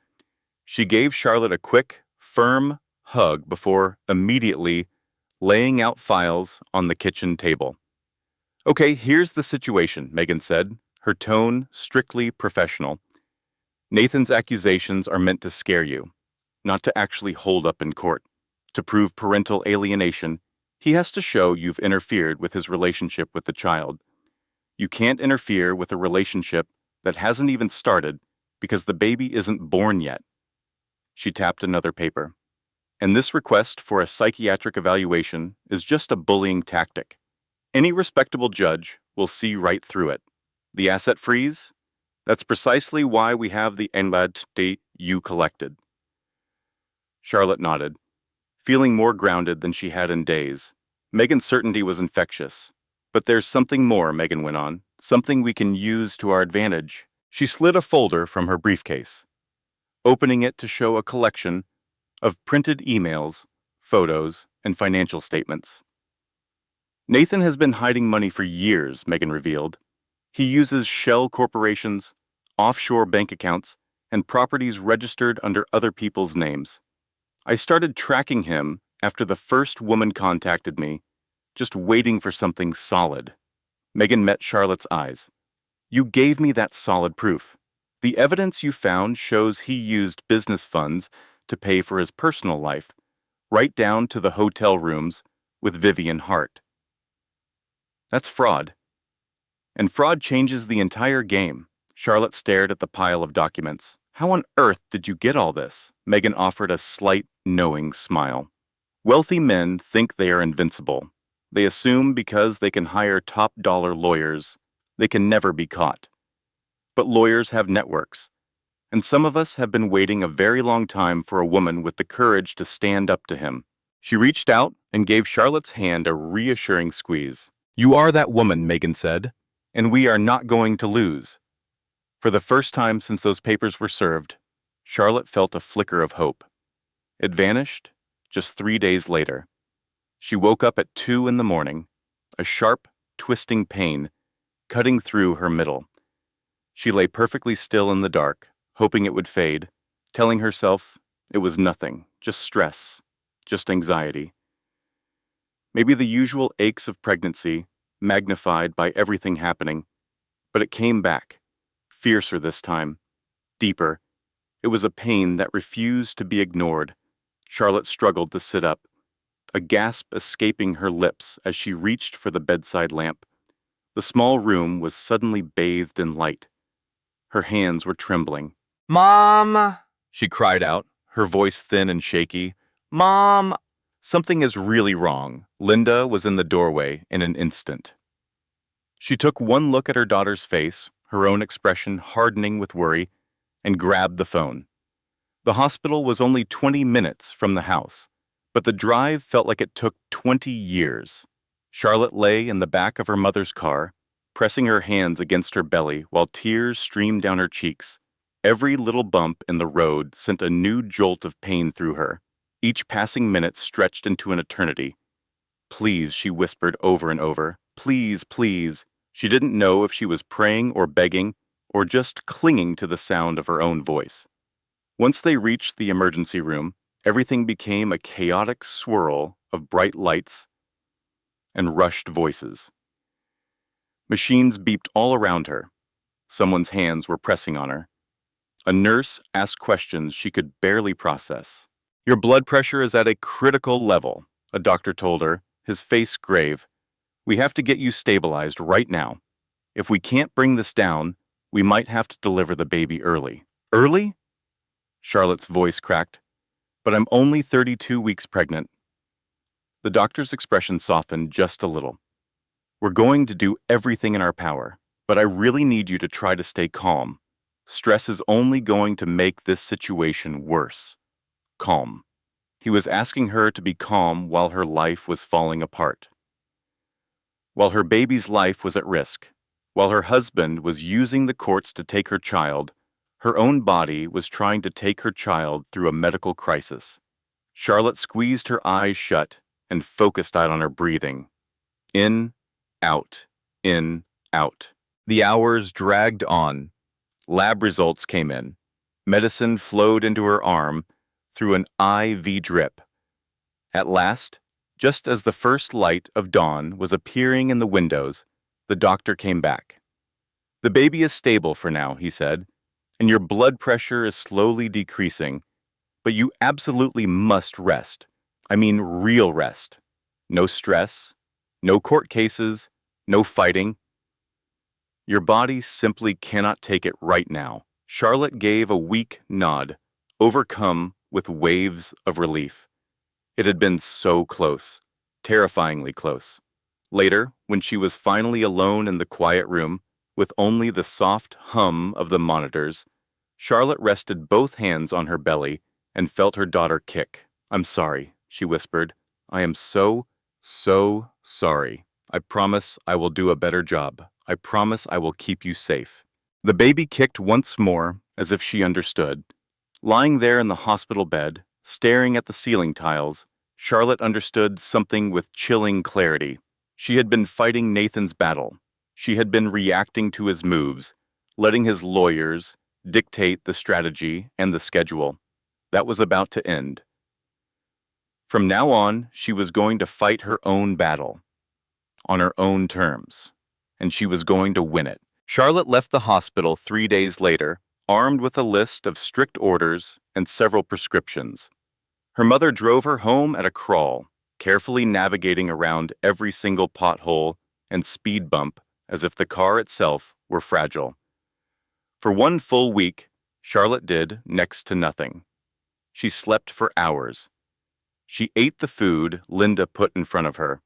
She gave Charlotte a quick, firm hug before immediately laying out files on the kitchen table. Okay, here's the situation, Megan said, her tone strictly professional. Nathan's accusations are meant to scare you, not to actually hold up in court. To prove parental alienation, he has to show you've interfered with his relationship with the child. You can't interfere with a relationship that hasn't even started because the baby isn't born yet. She tapped another paper. And this request for a psychiatric evaluation is just a bullying tactic. Any respectable judge will see right through it. The asset freeze? That's precisely why we have the advertiser-friendly you collected. Charlotte nodded, feeling more grounded than she had in days. Megan's certainty was infectious. But there's something more, Megan went on, something we can use to our advantage. She slid a folder from her briefcase, opening it to show a collection of printed emails, photos, and financial statements. Nathan has been hiding money for years, Megan revealed. He uses shell corporations, offshore bank accounts, and properties registered under other people's names. I started tracking him after the first woman contacted me, just waiting for something solid. Megan met Charlotte's eyes. You gave me that solid proof. The evidence you found shows he used business funds to pay for his personal life, right down to the hotel rooms with Vivian Hart. That's fraud. And fraud changes the entire game. Charlotte stared at the pile of documents. How on earth did you get all this? Megan offered a slight, knowing smile. Wealthy men think they are invincible. They assume because they can hire top-dollar lawyers, they can never be caught. But lawyers have networks, and some of us have been waiting a very long time for a woman with the courage to stand up to him. She reached out and gave Charlotte's hand a reassuring squeeze. You are that woman, Megan said, and we are not going to lose. For the first time since those papers were served, Charlotte felt a flicker of hope. It vanished just 3 days later. She woke up at 2 in the morning, a sharp, twisting pain cutting through her middle. She lay perfectly still in the dark, hoping it would fade, telling herself it was nothing, just stress, just anxiety. Maybe the usual aches of pregnancy, magnified by everything happening, but it came back, fiercer this time, deeper. It was a pain that refused to be ignored, Charlotte struggled to sit up, a gasp escaping her lips as she reached for the bedside lamp. The small room was suddenly bathed in light. Her hands were trembling. "Mom!" she cried out, her voice thin and shaky. "Mom!" Something is really wrong. Linda was in the doorway in an instant. She took one look at her daughter's face, her own expression hardening with worry, and grabbed the phone. The hospital was only 20 minutes from the house, but the drive felt like it took 20 years. Charlotte lay in the back of her mother's car, pressing her hands against her belly while tears streamed down her cheeks. Every little bump in the road sent a new jolt of pain through her. Each passing minute stretched into an eternity. "Please," she whispered over and over. "Please, please." She didn't know if she was praying or begging or just clinging to the sound of her own voice. Once they reached the emergency room, everything became a chaotic swirl of bright lights and rushed voices. Machines beeped all around her. Someone's hands were pressing on her. A nurse asked questions she could barely process. "Your blood pressure is at a critical level," a doctor told her, his face grave. "We have to get you stabilized right now. If we can't bring this down, we might have to deliver the baby early." "Early?" Charlotte's voice cracked. "But I'm only 32 weeks pregnant." The doctor's expression softened just a little. "We're going to do everything in our power, but I really need you to try to stay calm. Stress is only going to make this situation worse." Calm. He was asking her to be calm while her life was falling apart. While her baby's life was at risk, while her husband was using the courts to take her child, her own body was trying to take her child through a medical crisis. Charlotte squeezed her eyes shut and focused out on her breathing. In, out, in, out. The hours dragged on. Lab results came in. Medicine flowed into her arm through an IV drip. At last, just as the first light of dawn was appearing in the windows, the doctor came back. "The baby is stable for now," he said, "and your blood pressure is slowly decreasing, but you absolutely must rest. I mean real rest. No stress, no court cases, no fighting. Your body simply cannot take it right now." Charlotte gave a weak nod, overcome with waves of relief. It had been so close, terrifyingly close. Later, when she was finally alone in the quiet room, with only the soft hum of the monitors, Charlotte rested both hands on her belly and felt her daughter kick. "I'm sorry," she whispered. "I am so sorry. I promise I will do a better job. I promise I will keep you safe." The baby kicked once more, as if she understood. Lying there in the hospital bed, staring at the ceiling tiles, Charlotte understood something with chilling clarity. She had been fighting Nathan's battle. She had been reacting to his moves, letting his lawyers dictate the strategy and the schedule. That was about to end. From now on, she was going to fight her own battle, on her own terms, and she was going to win it. Charlotte left the hospital 3 days later, armed with a list of strict orders and several prescriptions. Her mother drove her home at a crawl, carefully navigating around every single pothole and speed bump as if the car itself were fragile. For 1 full week, Charlotte did next to nothing. She slept for hours. She ate the food Linda put in front of her.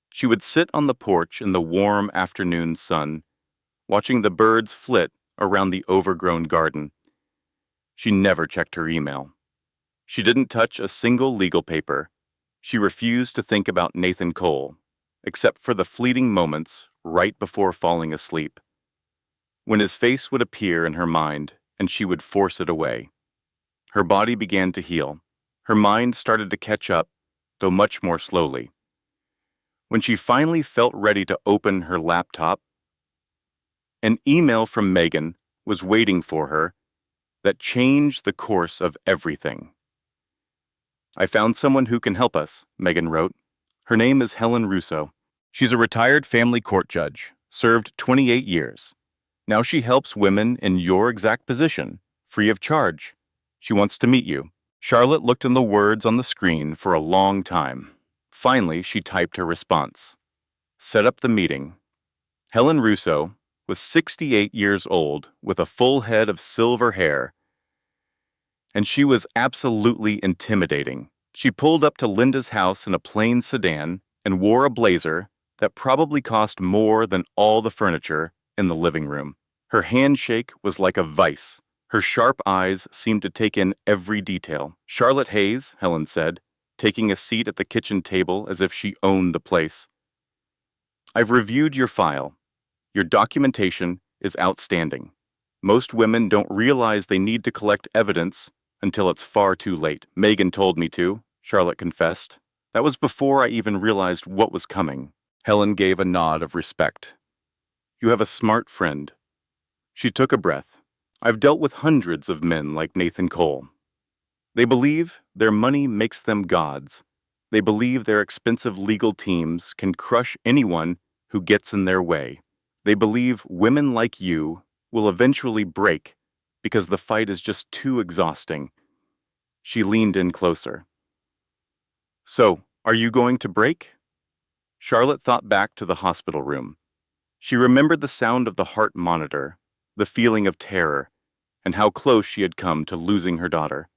She would sit on the porch in the warm afternoon sun, watching the birds flit around the overgrown garden. She never checked her email. She didn't touch a single legal paper. She refused to think about Nathan Cole, except for the fleeting moments right before falling asleep, when his face would appear in her mind and she would force it away. Her body began to heal. Her mind started to catch up, though much more slowly. When she finally felt ready to open her laptop, an email from Megan was waiting for her that changed the course of everything. "I found someone who can help us," Megan wrote. "Her name is Helen Russo. She's a retired family court judge, served 28 years. Now she helps women in your exact position, free of charge. She wants to meet you." Charlotte looked in the words on the screen for a long time. Finally, she typed her response. Set up the meeting. Helen Russo was 68 years old with a full head of silver hair, and she was absolutely intimidating. She pulled up to Linda's house in a plain sedan and wore a blazer that probably cost more than all the furniture in the living room. Her handshake was like a vice. Her sharp eyes seemed to take in every detail. Charlotte Hayes, Helen said, taking a seat at the kitchen table as if she owned the place. I've reviewed your file. Your documentation is outstanding. Most women don't realize they need to collect evidence until it's far too late. Megan told me to, Charlotte confessed. That was before I even realized what was coming. Helen gave a nod of respect. You have a smart friend. She took a breath. I've dealt with hundreds of men like Nathan Cole. They believe their money makes them gods. They believe their expensive legal teams can crush anyone who gets in their way. They believe women like you will eventually break because the fight is just too exhausting. She leaned in closer. So, are you going to break? Charlotte thought back to the hospital room. She remembered the sound of the heart monitor, the feeling of terror, and how close she had come to losing her daughter.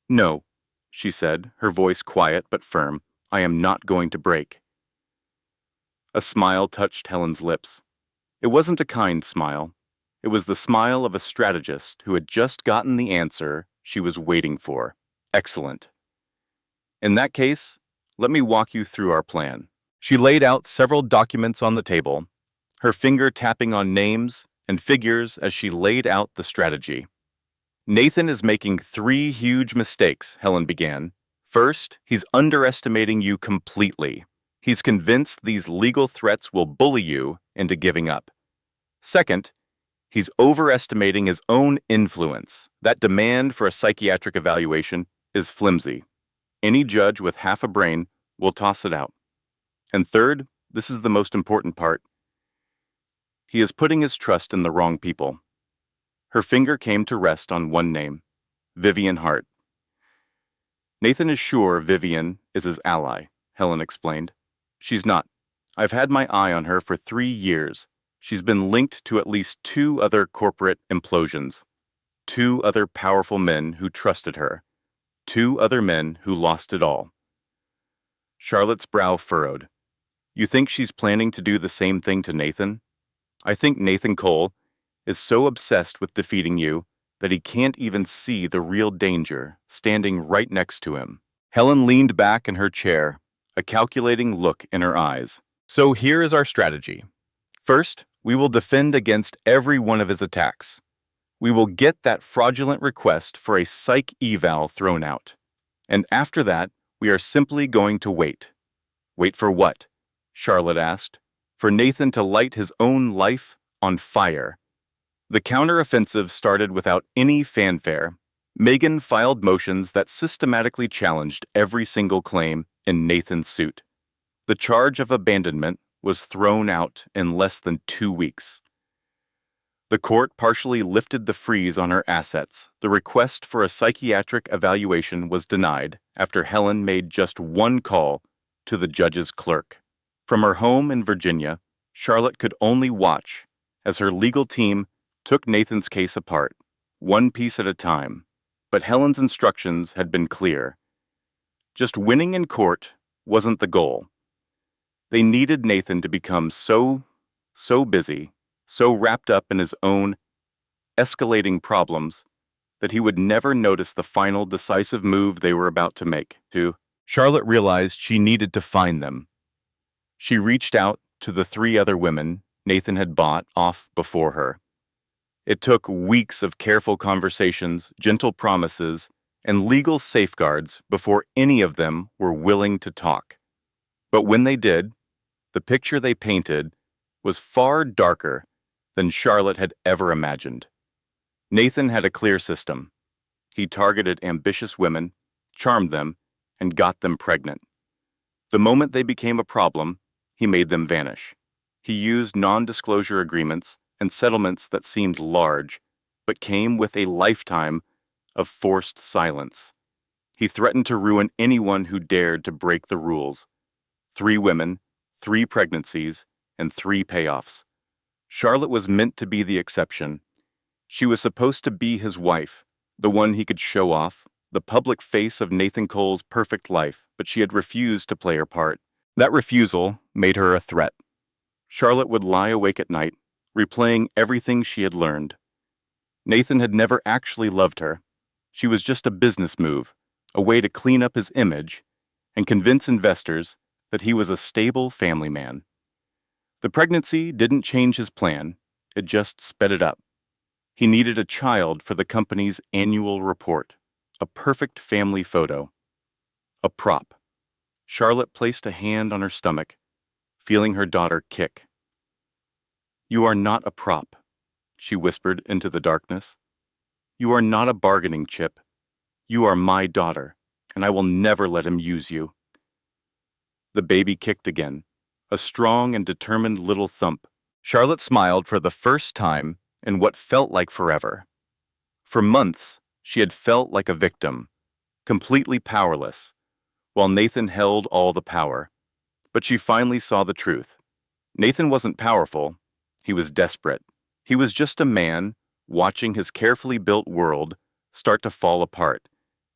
No, she said, her voice quiet but firm. I am not going to break. A smile touched Helen's lips. It wasn't a kind smile. It was the smile of a strategist who had just gotten the answer she was waiting for. Excellent. In that case, let me walk you through our plan. She laid out several documents on the table, her finger tapping on names and figures as she laid out the strategy. Nathan is making 3 huge mistakes, Helen began. First, he's underestimating you completely. He's convinced these legal threats will bully you into giving up. Second, he's overestimating his own influence. That demand for a psychiatric evaluation is flimsy. Any judge with half a brain will toss it out. And third, this is the most important part, he is putting his trust in the wrong people. Her finger came to rest on one name, Vivian Hart. Nathan is sure Vivian is his ally, Helen explained. She's not. I've had my eye on her for 3 years. She's been linked to at least 2 other corporate implosions, 2 other powerful men who trusted her, 2 other men who lost it all. Charlotte's brow furrowed. You think she's planning to do the same thing to Nathan? I think Nathan Cole is so obsessed with defeating you that he can't even see the real danger standing right next to him. Helen leaned back in her chair, a calculating look in her eyes. So here is our strategy. First, we will defend against every one of his attacks. We will get that fraudulent request for a psych eval thrown out. And after that, we are simply going to wait. Wait for what? Charlotte asked. For Nathan to light his own life on fire. The counteroffensive started without any fanfare. Megan filed motions that systematically challenged every single claim in Nathan's suit. The charge of abandonment was thrown out in less than 2 weeks. The court partially lifted the freeze on her assets. The request for a psychiatric evaluation was denied after Helen made just one call to the judge's clerk. From her home in Virginia, Charlotte could only watch as her legal team took Nathan's case apart, one piece at a time. But Helen's instructions had been clear. Just winning in court wasn't the goal. They needed Nathan to become so busy, so wrapped up in his own escalating problems, that he would never notice the final decisive move they were about to make. Charlotte realized she needed to find them. She reached out to the 3 other women Nathan had bought off before her. It took weeks of careful conversations, gentle promises, and legal safeguards before any of them were willing to talk. But when they did, the picture they painted was far darker than Charlotte had ever imagined. Nathan had a clear system. He targeted ambitious women, charmed them, and got them pregnant. The moment they became a problem, he made them vanish. He used non-disclosure agreements and settlements that seemed large, but came with a lifetime of forced silence. He threatened to ruin anyone who dared to break the rules. 3 women, 3 pregnancies, and 3 payoffs. Charlotte was meant to be the exception. She was supposed to be his wife, the one he could show off, the public face of Nathan Cole's perfect life, but she had refused to play her part. That refusal made her a threat. Charlotte would lie awake at night, replaying everything she had learned. Nathan had never actually loved her. She was just a business move, a way to clean up his image and convince investors that he was a stable family man. The pregnancy didn't change his plan, it just sped it up. He needed a child for the company's annual report, a perfect family photo, a prop. Charlotte placed a hand on her stomach, feeling her daughter kick. "You are not a prop," she whispered into the darkness. "You are not a bargaining chip. You are my daughter, and I will never let him use you." The baby kicked again, a strong and determined little thump. Charlotte smiled for the first time in what felt like forever. For months, she had felt like a victim, completely powerless, while Nathan held all the power. But she finally saw the truth. Nathan wasn't powerful, he was desperate. He was just a man watching his carefully built world start to fall apart,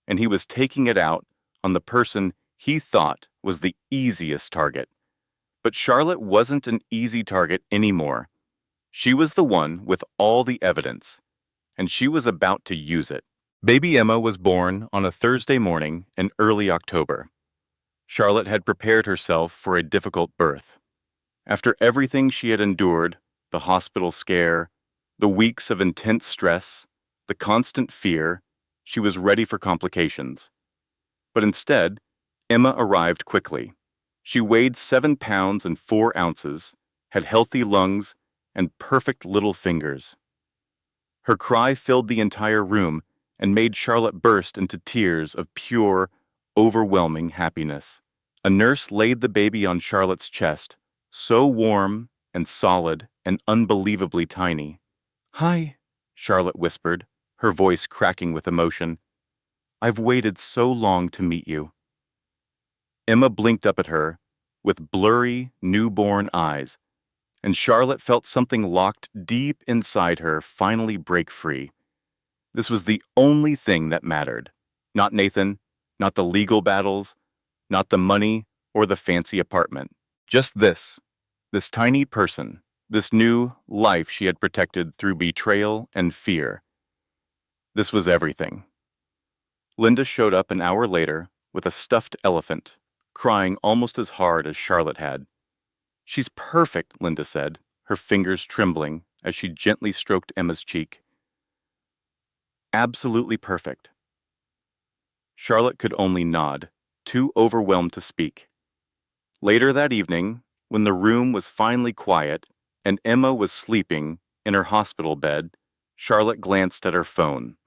and he was taking it out on the person he thought was the easiest target. But Charlotte wasn't an easy target anymore. She was the one with all the evidence, and she was about to use it. Baby Emma was born on a Thursday morning in early October. Charlotte had prepared herself for a difficult birth. After everything she had endured, the hospital scare, the weeks of intense stress, the constant fear, she was ready for complications. But instead, Emma arrived quickly. She weighed 7 pounds and 4 ounces, had healthy lungs, and perfect little fingers. Her cry filled the entire room and made Charlotte burst into tears of pure, overwhelming happiness. A nurse laid the baby on Charlotte's chest, so warm and solid and unbelievably tiny. "Hi," Charlotte whispered, her voice cracking with emotion. "I've waited so long to meet you." Emma blinked up at her with blurry, newborn eyes, and Charlotte felt something locked deep inside her finally break free. This was the only thing that mattered. Not Nathan, not the legal battles, not the money or the fancy apartment. Just this tiny person, this new life she had protected through betrayal and fear. This was everything. Linda showed up an hour later with a stuffed elephant, crying almost as hard as Charlotte had. "She's perfect," Linda said, her fingers trembling as she gently stroked Emma's cheek. "Absolutely perfect." Charlotte could only nod, too overwhelmed to speak. Later that evening, when the room was finally quiet and Emma was sleeping in her hospital bed, Charlotte glanced at her phone.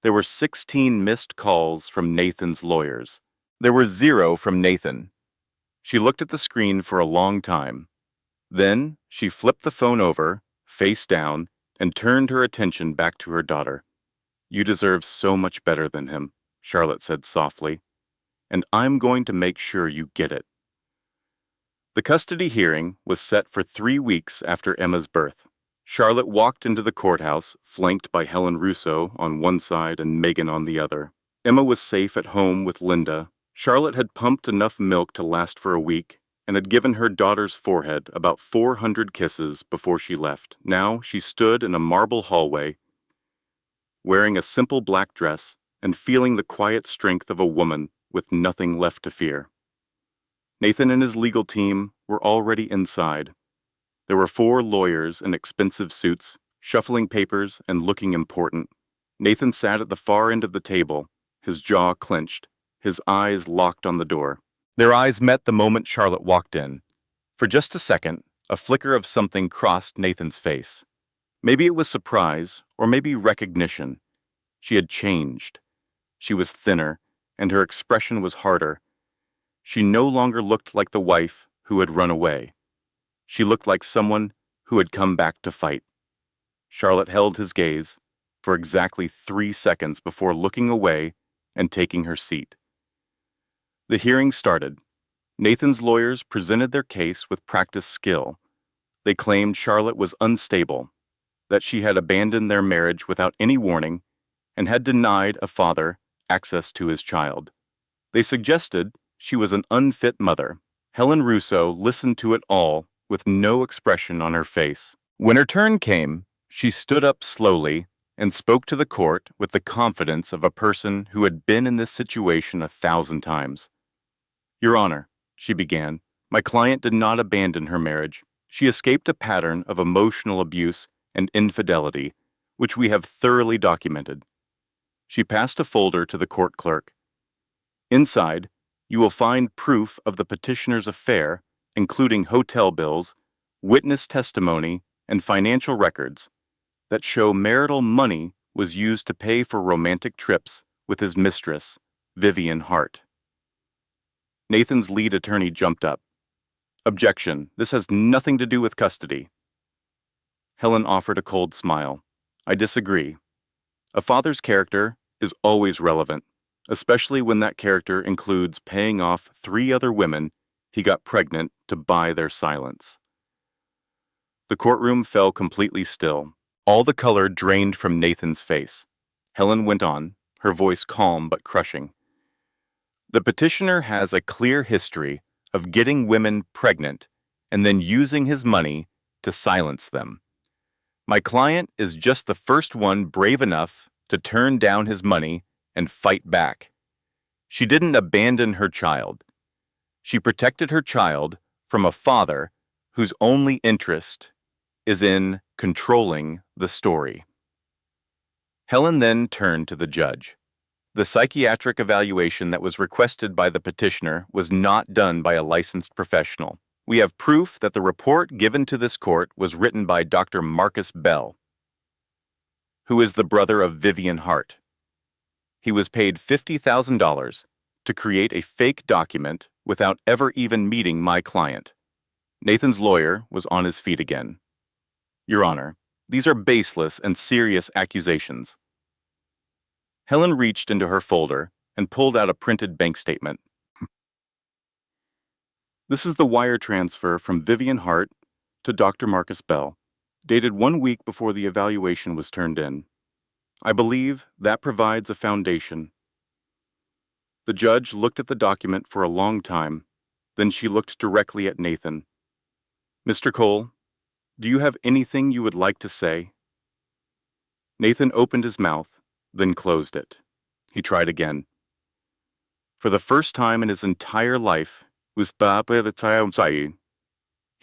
There were 16 missed calls from Nathan's lawyers. There were 0 from Nathan. She looked at the screen for a long time. Then she flipped the phone over, face down, and turned her attention back to her daughter. "You deserve so much better than him," Charlotte said softly, "and I'm going to make sure you get it." The custody hearing was set for 3 weeks after Emma's birth. Charlotte walked into the courthouse, flanked by Helen Russo on one side and Megan on the other. Emma was safe at home with Linda. Charlotte had pumped enough milk to last for a week and had given her daughter's forehead about 400 kisses before she left. Now she stood in a marble hallway, wearing a simple black dress and feeling the quiet strength of a woman with nothing left to fear. Nathan and his legal team were already inside. There were 4 lawyers in expensive suits, shuffling papers and looking important. Nathan sat at the far end of the table, his jaw clenched, his eyes locked on the door. Their eyes met the moment Charlotte walked in. For just a second, a flicker of something crossed Nathan's face. Maybe it was surprise, or maybe recognition. She had changed. She was thinner, and her expression was harder. She no longer looked like the wife who had run away. She looked like someone who had come back to fight. Charlotte held his gaze for exactly 3 seconds before looking away and taking her seat. The hearing started. Nathan's lawyers presented their case with practiced skill. They claimed Charlotte was unstable, that she had abandoned their marriage without any warning, and had denied a father access to his child. They suggested she was an unfit mother. Helen Russo listened to it all with no expression on her face. When her turn came, she stood up slowly and spoke to the court with the confidence of a person who had been in this situation 1,000 times. "Your Honor," she began, "my client did not abandon her marriage. She escaped a pattern of emotional abuse and infidelity, which we have thoroughly documented." She passed a folder to the court clerk. "Inside, you will find proof of the petitioner's affair, including hotel bills, witness testimony, and financial records that show marital money was used to pay for romantic trips with his mistress, Vivian Hart." Nathan's lead attorney jumped up. "Objection. This has nothing to do with custody." Helen offered a cold smile. "I disagree. A father's character is always relevant, especially when that character includes paying off 3 other women he got pregnant to buy their silence." The courtroom fell completely still. All the color drained from Nathan's face. Helen went on, her voice calm but crushing. "The petitioner has a clear history of getting women pregnant and then using his money to silence them. My client is just the first one brave enough to turn down his money and fight back. She didn't abandon her child. She protected her child from a father whose only interest is in controlling the story." Helen then turned to the judge. "The psychiatric evaluation that was requested by the petitioner was not done by a licensed professional. We have proof that the report given to this court was written by Dr. Marcus Bell, who is the brother of Vivian Hart. He was paid $50,000 to create a fake document without ever even meeting my client." Nathan's lawyer was on his feet again. "Your Honor, these are baseless and serious accusations." Helen reached into her folder and pulled out a printed bank statement. "This is the wire transfer from Vivian Hart to Dr. Marcus Bell, dated 1 week before the evaluation was turned in. I believe that provides a foundation." The judge looked at the document for a long time, then she looked directly at Nathan. "Mr. Cole, do you have anything you would like to say?" Nathan opened his mouth, then closed it. He tried again. For the first time in his entire life, he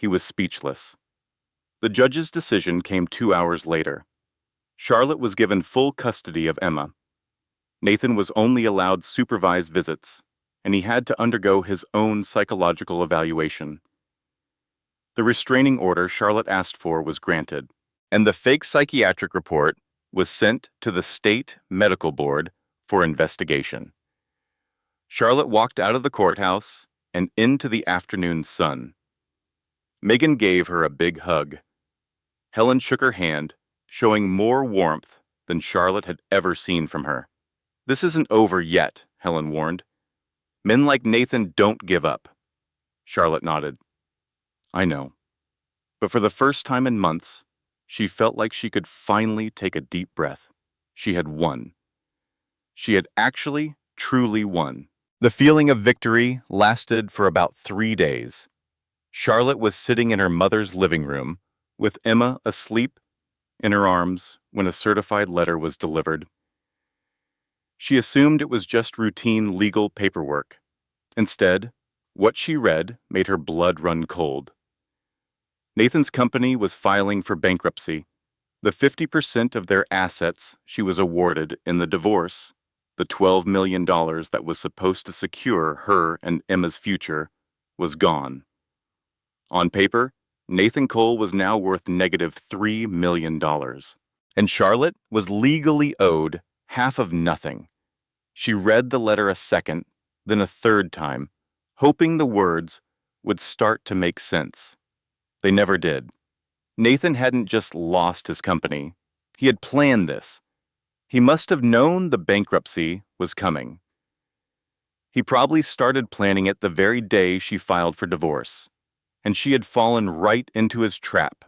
was speechless. The judge's decision came 2 hours later. Charlotte was given full custody of Emma. Nathan was only allowed supervised visits, and he had to undergo his own psychological evaluation. The restraining order Charlotte asked for was granted, and the fake psychiatric report was sent to the state medical board for investigation. Charlotte walked out of the courthouse and into the afternoon sun. Megan gave her a big hug. Helen shook her hand, showing more warmth than Charlotte had ever seen from her. "This isn't over yet," Helen warned. "Men like Nathan don't give up." Charlotte nodded. "I know." But for the first time in months, she felt like she could finally take a deep breath. She had won. She had actually, truly won. The feeling of victory lasted for about 3 days. Charlotte was sitting in her mother's living room, with Emma asleep in her arms when a certified letter was delivered. She assumed it was just routine legal paperwork. Instead, what she read made her blood run cold. Nathan's company was filing for bankruptcy. The 50% of their assets she was awarded in the divorce, the $12 million that was supposed to secure her and Emma's future, was gone. On paper, Nathan Cole was now worth negative $3 million. And Charlotte was legally owed half of nothing. She read the letter a second, then a third time, hoping the words would start to make sense. They never did. Nathan hadn't just lost his company. He had planned this. He must have known the bankruptcy was coming. He probably started planning it the very day she filed for divorce, and she had fallen right into his trap.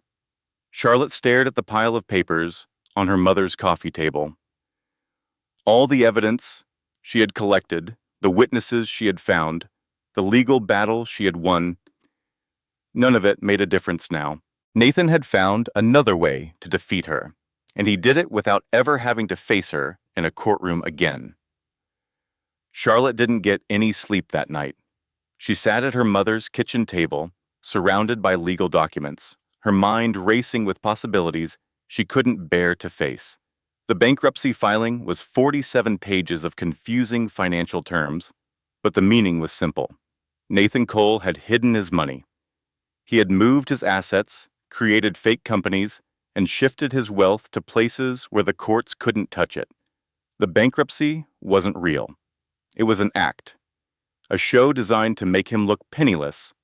Charlotte stared at the pile of papers on her mother's coffee table. All the evidence she had collected, the witnesses she had found, the legal battle she had won, none of it made a difference now. Nathan had found another way to defeat her, and he did it without ever having to face her in a courtroom again. Charlotte didn't get any sleep that night. She sat at her mother's kitchen table, surrounded by legal documents, her mind racing with possibilities she couldn't bear to face. The bankruptcy filing was 47 pages of confusing financial terms, but the meaning was simple. Nathan Cole had hidden his money. He had moved his assets, created fake companies, and shifted his wealth to places where the courts couldn't touch it. The bankruptcy wasn't real. It was an act, a show designed to make him look penniless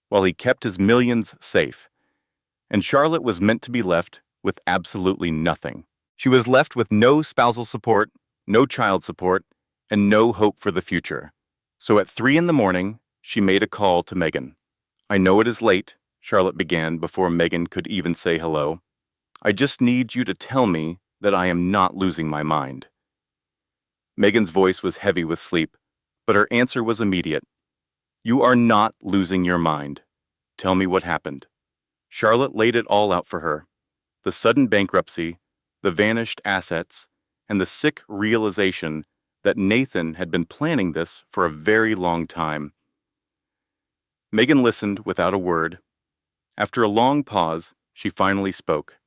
while he kept his millions safe. And Charlotte was meant to be left with absolutely nothing. She was left with no spousal support, no child support, and no hope for the future. So at 3 a.m, she made a call to Megan. "I know it is late," Charlotte began before Megan could even say hello. "I just need you to tell me that I am not losing my mind." Megan's voice was heavy with sleep, but her answer was immediate. "You are not losing your mind. Tell me what happened." Charlotte laid it all out for her. The sudden bankruptcy, the vanished assets, and the sick realization that Nathan had been planning this for a very long time. Megan listened without a word. After a long pause, she finally spoke.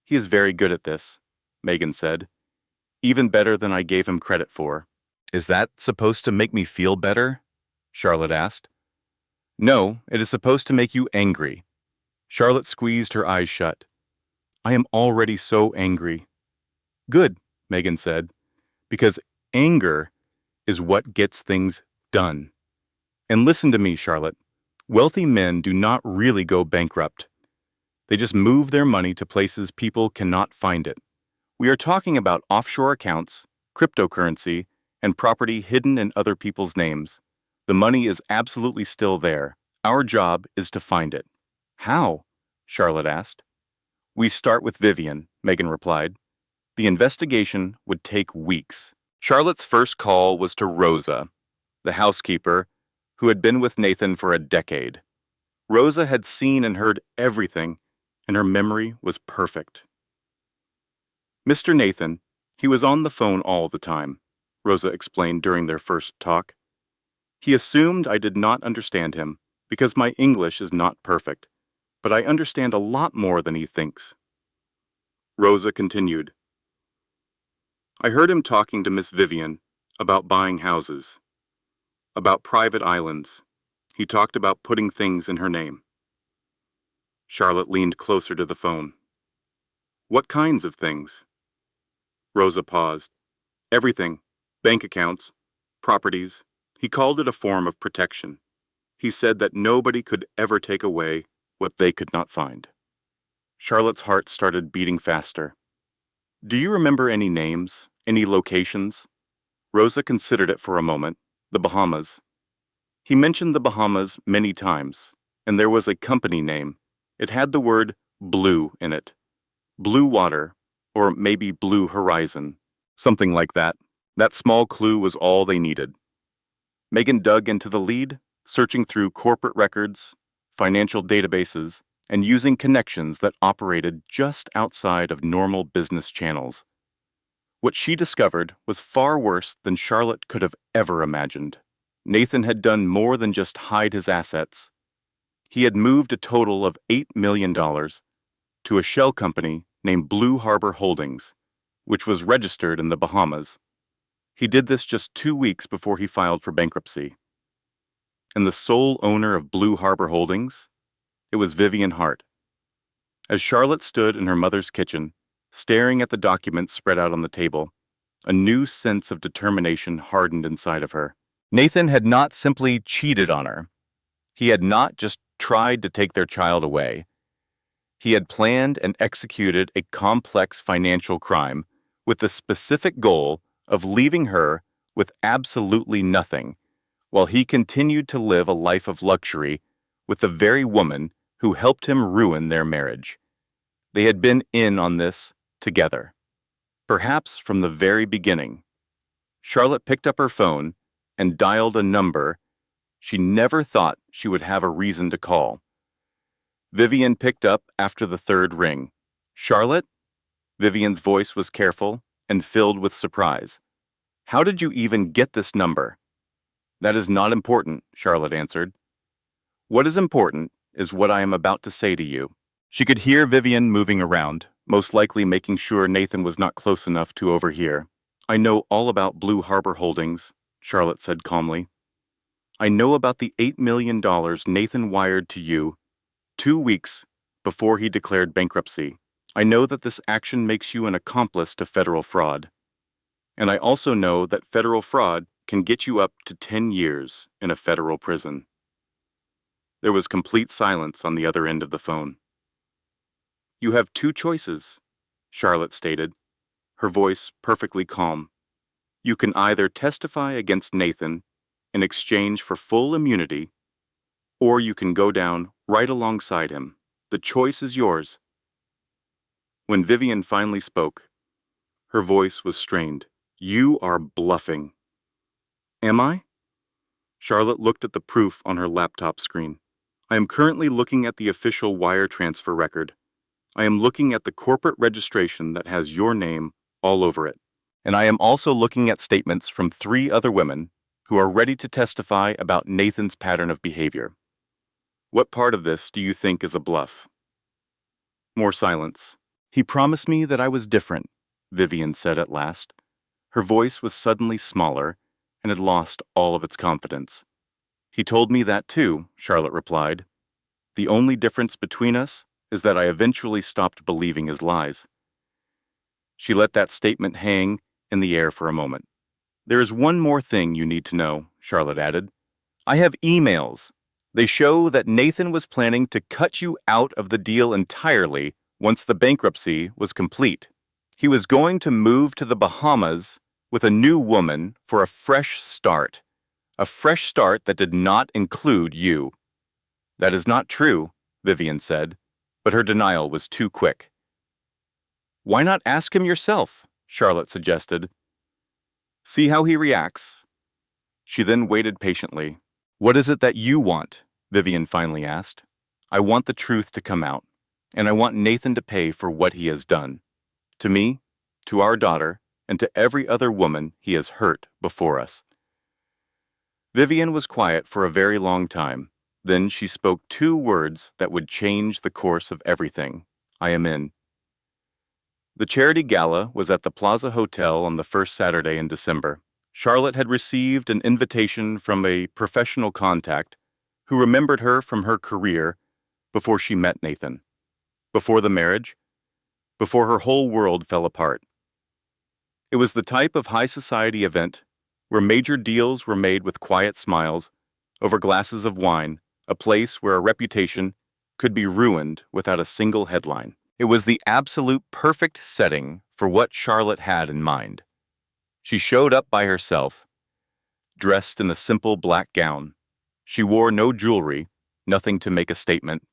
"He is very good at this," Megan said. "Even better than I gave him credit for." "Is that supposed to make me feel better?" Charlotte asked. "No, it is supposed to make you angry." Charlotte squeezed her eyes shut. "I am already so angry." "Good," Megan said, "because anger is what gets things done. And listen to me, Charlotte. Wealthy men do not really go bankrupt. They just move their money to places people cannot find it. We are talking about offshore accounts, cryptocurrency, and property hidden in other people's names. The money is absolutely still there. Our job is to find it." "How?" Charlotte asked. "We start with Vivian," Megan replied. "The investigation would take weeks." Charlotte's first call was to Rosa, the housekeeper, who had been with Nathan for a decade. Rosa had seen and heard everything, and her memory was perfect. "Mr. Nathan, he was on the phone all the time," Rosa explained during their first talk. "He assumed I did not understand him, because my English is not perfect, but I understand a lot more than he thinks." Rosa continued, "I heard him talking to Miss Vivian about buying houses, about private islands. He talked about putting things in her name." Charlotte leaned closer to the phone. "What kinds of things?" Rosa paused. "Everything. Bank accounts, properties. He called it a form of protection. He said that nobody could ever take away what they could not find." Charlotte's heart started beating faster. "Do you remember any names, any locations?" Rosa considered it for a moment. "The Bahamas." He mentioned the Bahamas many times, and there was a company name. It had the word blue in it. Blue water, or maybe blue horizon. Something like that. That small clue was all they needed. Megan dug into the lead, searching through corporate records, financial databases, and using connections that operated just outside of normal business channels. What she discovered was far worse than Charlotte could have ever imagined. Nathan had done more than just hide his assets. He had moved a total of $8 million to a shell company named Blue Harbor Holdings, which was registered in the Bahamas. He did this just 2 weeks before he filed for bankruptcy. And the sole owner of Blue Harbor Holdings? It was Vivian Hart. As Charlotte stood in her mother's kitchen, staring at the documents spread out on the table, a new sense of determination hardened inside of her. Nathan had not simply cheated on her. He had not just tried to take their child away. He had planned and executed a complex financial crime with the specific goal of leaving her with absolutely nothing, while he continued to live a life of luxury with the very woman who helped him ruin their marriage. They had been in on this together. Perhaps from the very beginning. Charlotte picked up her phone and dialed a number she never thought she would have a reason to call. Vivian picked up after the third ring. "Charlotte?" Vivian's voice was careful and filled with surprise. "How did you even get this number?" "That is not important," Charlotte answered. "What is important is what I am about to say to you." She could hear Vivian moving around, most likely making sure Nathan was not close enough to overhear. "I know all about Blue Harbor Holdings," Charlotte said calmly. "I know about the $8 million Nathan wired to you 2 weeks before he declared bankruptcy. I know that this action makes you an accomplice to federal fraud. And I also know that federal fraud can get you up to 10 years in a federal prison." There was complete silence on the other end of the phone. "You have two choices," Charlotte stated, her voice perfectly calm. "You can either testify against Nathan in exchange for full immunity, or you can go down right alongside him. The choice is yours." When Vivian finally spoke, her voice was strained. "You are bluffing." "Am I?" Charlotte looked at the proof on her laptop screen. "I am currently looking at the official wire transfer record. I am looking at the corporate registration that has your name all over it. And I am also looking at statements from 3 other women who are ready to testify about Nathan's pattern of behavior. What part of this do you think is a bluff?" More silence. "He promised me that I was different," Vivian said at last. Her voice was suddenly smaller and had lost all of its confidence. "He told me that too," Charlotte replied. "The only difference between us is that I eventually stopped believing his lies." She let that statement hang in the air for a moment. "There is one more thing you need to know," Charlotte added. "I have emails. They show that Nathan was planning to cut you out of the deal entirely once the bankruptcy was complete. He was going to move to the Bahamas with a new woman for a fresh start that did not include you." "That is not true," Vivian said, but her denial was too quick. "Why not ask him yourself?" Charlotte suggested. "See how he reacts." She then waited patiently. "What is it that you want?" Vivian finally asked. "I want the truth to come out, and I want Nathan to pay for what he has done. To me, to our daughter, and to every other woman he has hurt before us." Vivian was quiet for a very long time. Then she spoke 2 words that would change the course of everything. "I am in." The charity gala was at the Plaza Hotel on the first Saturday in December. Charlotte had received an invitation from a professional contact who remembered her from her career before she met Nathan, before the marriage, before her whole world fell apart. It was the type of high society event where major deals were made with quiet smiles over glasses of wine, a place where a reputation could be ruined without a single headline. It was the absolute perfect setting for what Charlotte had in mind. She showed up by herself, dressed in a simple black gown. She wore no jewelry, nothing to make a statement.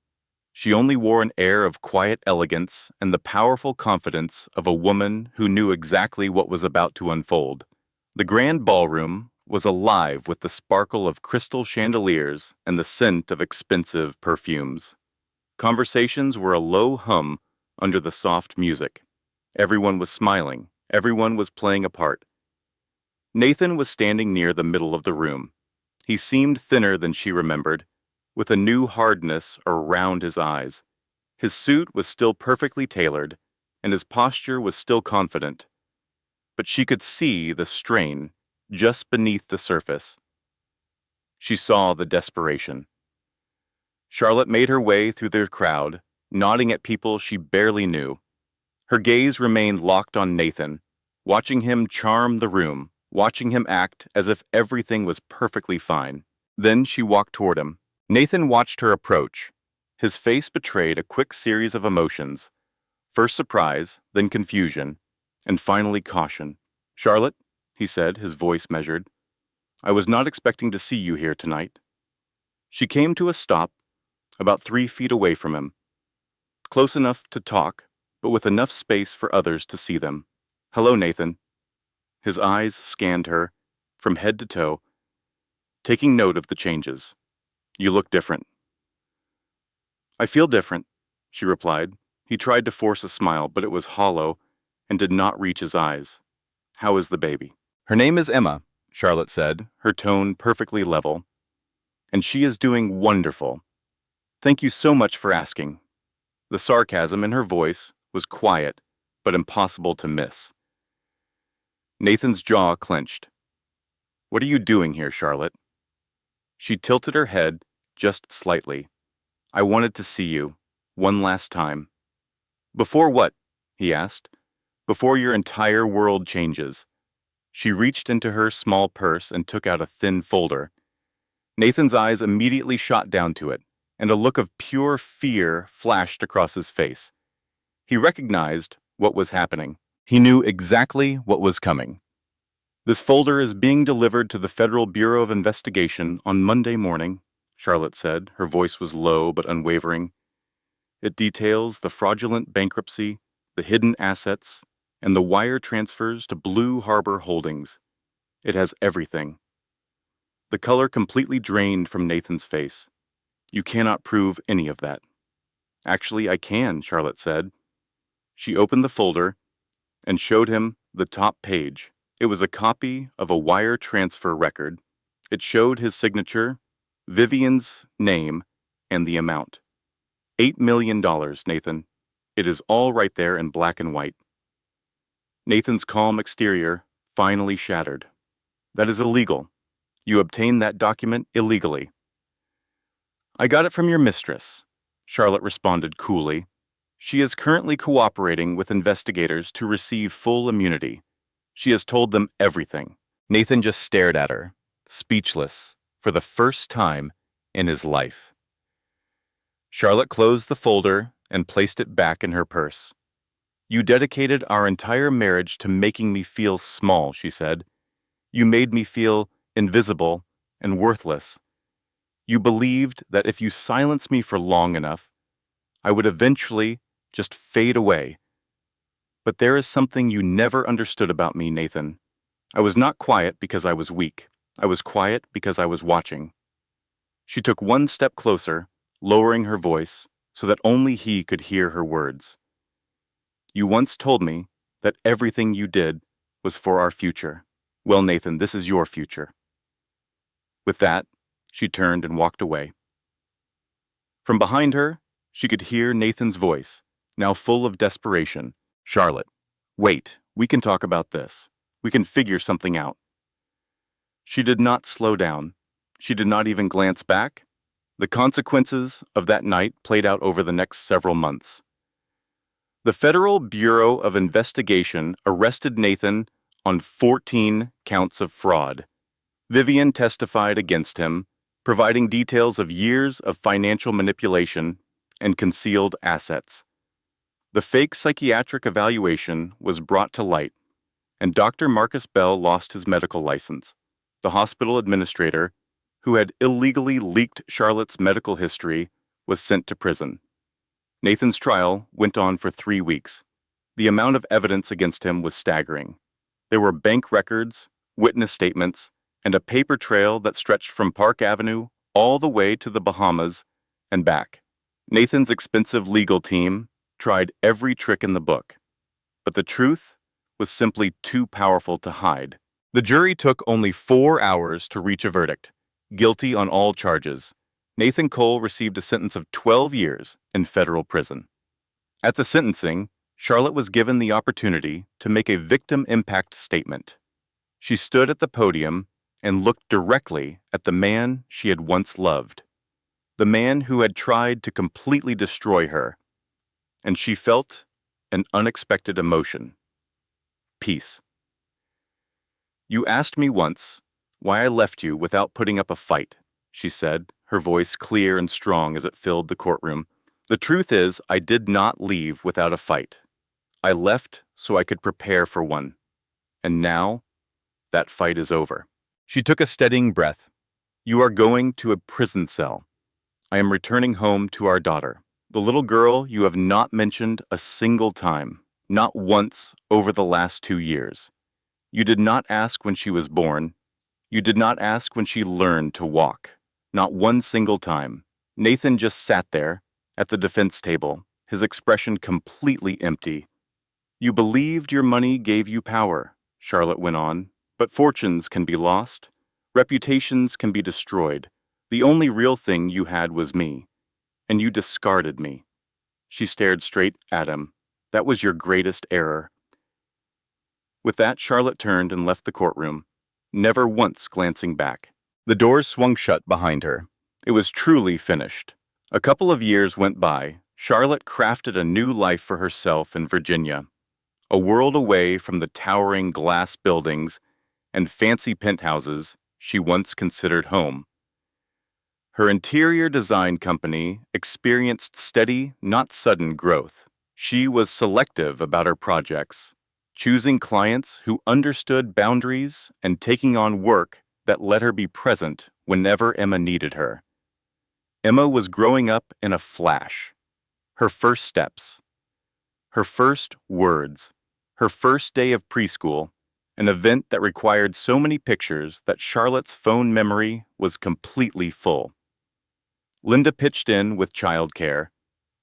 She only wore an air of quiet elegance and the powerful confidence of a woman who knew exactly what was about to unfold. The grand ballroom was alive with the sparkle of crystal chandeliers and the scent of expensive perfumes. Conversations were a low hum under the soft music. Everyone was smiling. Everyone was playing a part. Nathan was standing near the middle of the room. He seemed thinner than she remembered, with a new hardness around his eyes. His suit was still perfectly tailored, and his posture was still confident. But she could see the strain just beneath the surface. She saw the desperation. Charlotte made her way through the crowd, nodding at people she barely knew. Her gaze remained locked on Nathan, watching him charm the room, watching him act as if everything was perfectly fine. Then she walked toward him. Nathan watched her approach. His face betrayed a quick series of emotions, first surprise, then confusion, and finally caution. "Charlotte," he said, his voice measured, "I was not expecting to see you here tonight." She came to a stop about 3 feet away from him, close enough to talk, but with enough space for others to see them. "Hello, Nathan." His eyes scanned her, from head to toe, taking note of the changes. "You look different." "I feel different," she replied. He tried to force a smile, but it was hollow and did not reach his eyes. "How is the baby?" "Her name is Emma," Charlotte said, her tone perfectly level. "And she is doing wonderful. Thank you so much for asking." The sarcasm in her voice was quiet, but impossible to miss. Nathan's jaw clenched. "What are you doing here, Charlotte?" She tilted her head just slightly. "I wanted to see you, one last time." "Before what?" he asked. "Before your entire world changes." She reached into her small purse and took out a thin folder. Nathan's eyes immediately shot down to it, and a look of pure fear flashed across his face. He recognized what was happening. He knew exactly what was coming. "This folder is being delivered to the Federal Bureau of Investigation on Monday morning," Charlotte said. Her voice was low but unwavering. "It details the fraudulent bankruptcy, the hidden assets, and the wire transfers to Blue Harbor Holdings. It has everything." The color completely drained from Nathan's face. "You cannot prove any of that." "Actually, I can," Charlotte said. She opened the folder and showed him the top page. It was a copy of a wire transfer record. It showed his signature, Vivian's name, and the amount. $8 million, Nathan. It is all right there in black and white. Nathan's calm exterior finally shattered. "That is illegal. You obtained that document illegally." "I got it from your mistress," Charlotte responded coolly. "She is currently cooperating with investigators to receive full immunity. She has told them everything." Nathan just stared at her, speechless, for the first time in his life. Charlotte closed the folder and placed it back in her purse. "You dedicated our entire marriage to making me feel small," she said. "You made me feel invisible and worthless. You believed that if you silenced me for long enough, I would eventually just fade away. But there is something you never understood about me, Nathan. I was not quiet because I was weak. I was quiet because I was watching." She took one step closer, lowering her voice so that only he could hear her words. "You once told me that everything you did was for our future. Well, Nathan, this is your future." With that, she turned and walked away. From behind her, she could hear Nathan's voice, now full of desperation. "Charlotte, wait, we can talk about this. We can figure something out." She did not slow down. She did not even glance back. The consequences of that night played out over the next several months. The Federal Bureau of Investigation arrested Nathan on 14 counts of fraud. Vivian testified against him, providing details of years of financial manipulation and concealed assets. The fake psychiatric evaluation was brought to light, and Dr. Marcus Bell lost his medical license. The hospital administrator, who had illegally leaked Charlotte's medical history, was sent to prison. Nathan's trial went on for 3 weeks. The amount of evidence against him was staggering. There were bank records, witness statements, and a paper trail that stretched from Park Avenue all the way to the Bahamas and back. Nathan's expensive legal team tried every trick in the book, but the truth was simply too powerful to hide. The jury took only 4 hours to reach a verdict, guilty on all charges. Nathan Cole received a sentence of 12 years in federal prison. At the sentencing, Charlotte was given the opportunity to make a victim impact statement. She stood at the podium and looked directly at the man she had once loved, the man who had tried to completely destroy her, and she felt an unexpected emotion: peace. "You asked me once why I left you without putting up a fight," she said, her voice clear and strong as it filled the courtroom. "The truth is, I did not leave without a fight. I left so I could prepare for one. And now, that fight is over. She took a steadying breath. You are going to a prison cell. I am returning home to our daughter, the little girl you have not mentioned a single time, not once over the last 2 years. You did not ask when she was born. You did not ask when she learned to walk. Not one single time. Nathan just sat there, at the defense table, his expression completely empty. You believed your money gave you power, Charlotte went on, but fortunes can be lost. Reputations can be destroyed. The only real thing you had was me, and you discarded me. She stared straight at him. That was your greatest error. With that, Charlotte turned and left the courtroom, never once glancing back. The doors swung shut behind her. It was truly finished. A couple of years went by. Charlotte crafted a new life for herself in Virginia, a world away from the towering glass buildings and fancy penthouses she once considered home. Her interior design company experienced steady, not sudden growth. She was selective about her projects, choosing clients who understood boundaries and taking on work that let her be present whenever Emma needed her. Emma was growing up in a flash. Her first steps, her first words, her first day of preschool, an event that required so many pictures that Charlotte's phone memory was completely full. Linda pitched in with childcare,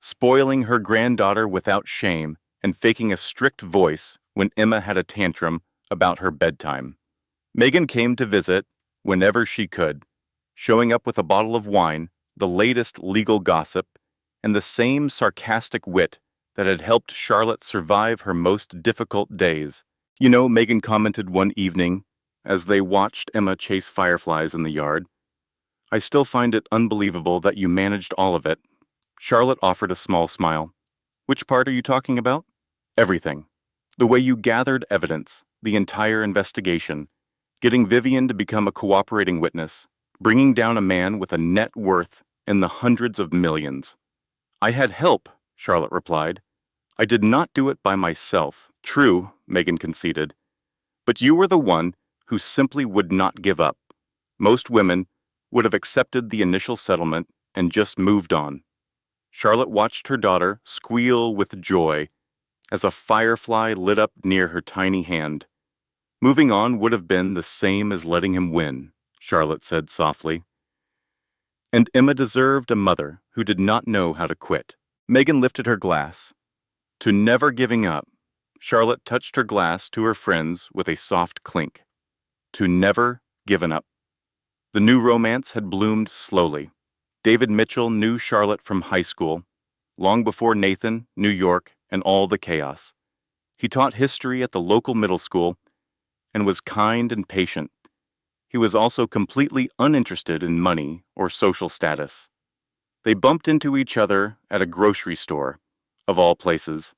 spoiling her granddaughter without shame and faking a strict voice when Emma had a tantrum about her bedtime. Megan came to visit whenever she could, showing up with a bottle of wine, the latest legal gossip, and the same sarcastic wit that had helped Charlotte survive her most difficult days. You know, Megan commented one evening as they watched Emma chase fireflies in the yard, I still find it unbelievable that you managed all of it. Charlotte offered a small smile. Which part are you talking about? Everything. The way you gathered evidence, the entire investigation, getting Vivian to become a cooperating witness, bringing down a man with a net worth in the hundreds of millions. I had help, Charlotte replied. I did not do it by myself. True, Megan conceded. But you were the one who simply would not give up. Most women would have accepted the initial settlement and just moved on. Charlotte watched her daughter squeal with joy as a firefly lit up near her tiny hand. Moving on would have been the same as letting him win, Charlotte said softly. And Emma deserved a mother who did not know how to quit. Megan lifted her glass. To never giving up, Charlotte touched her glass to her friends with a soft clink. To never given up. The new romance had bloomed slowly. David Mitchell knew Charlotte from high school, long before Nathan, New York, and all the chaos. He taught history at the local middle school and was kind and patient. He was also completely uninterested in money or social status. They bumped into each other at a grocery store, of all places.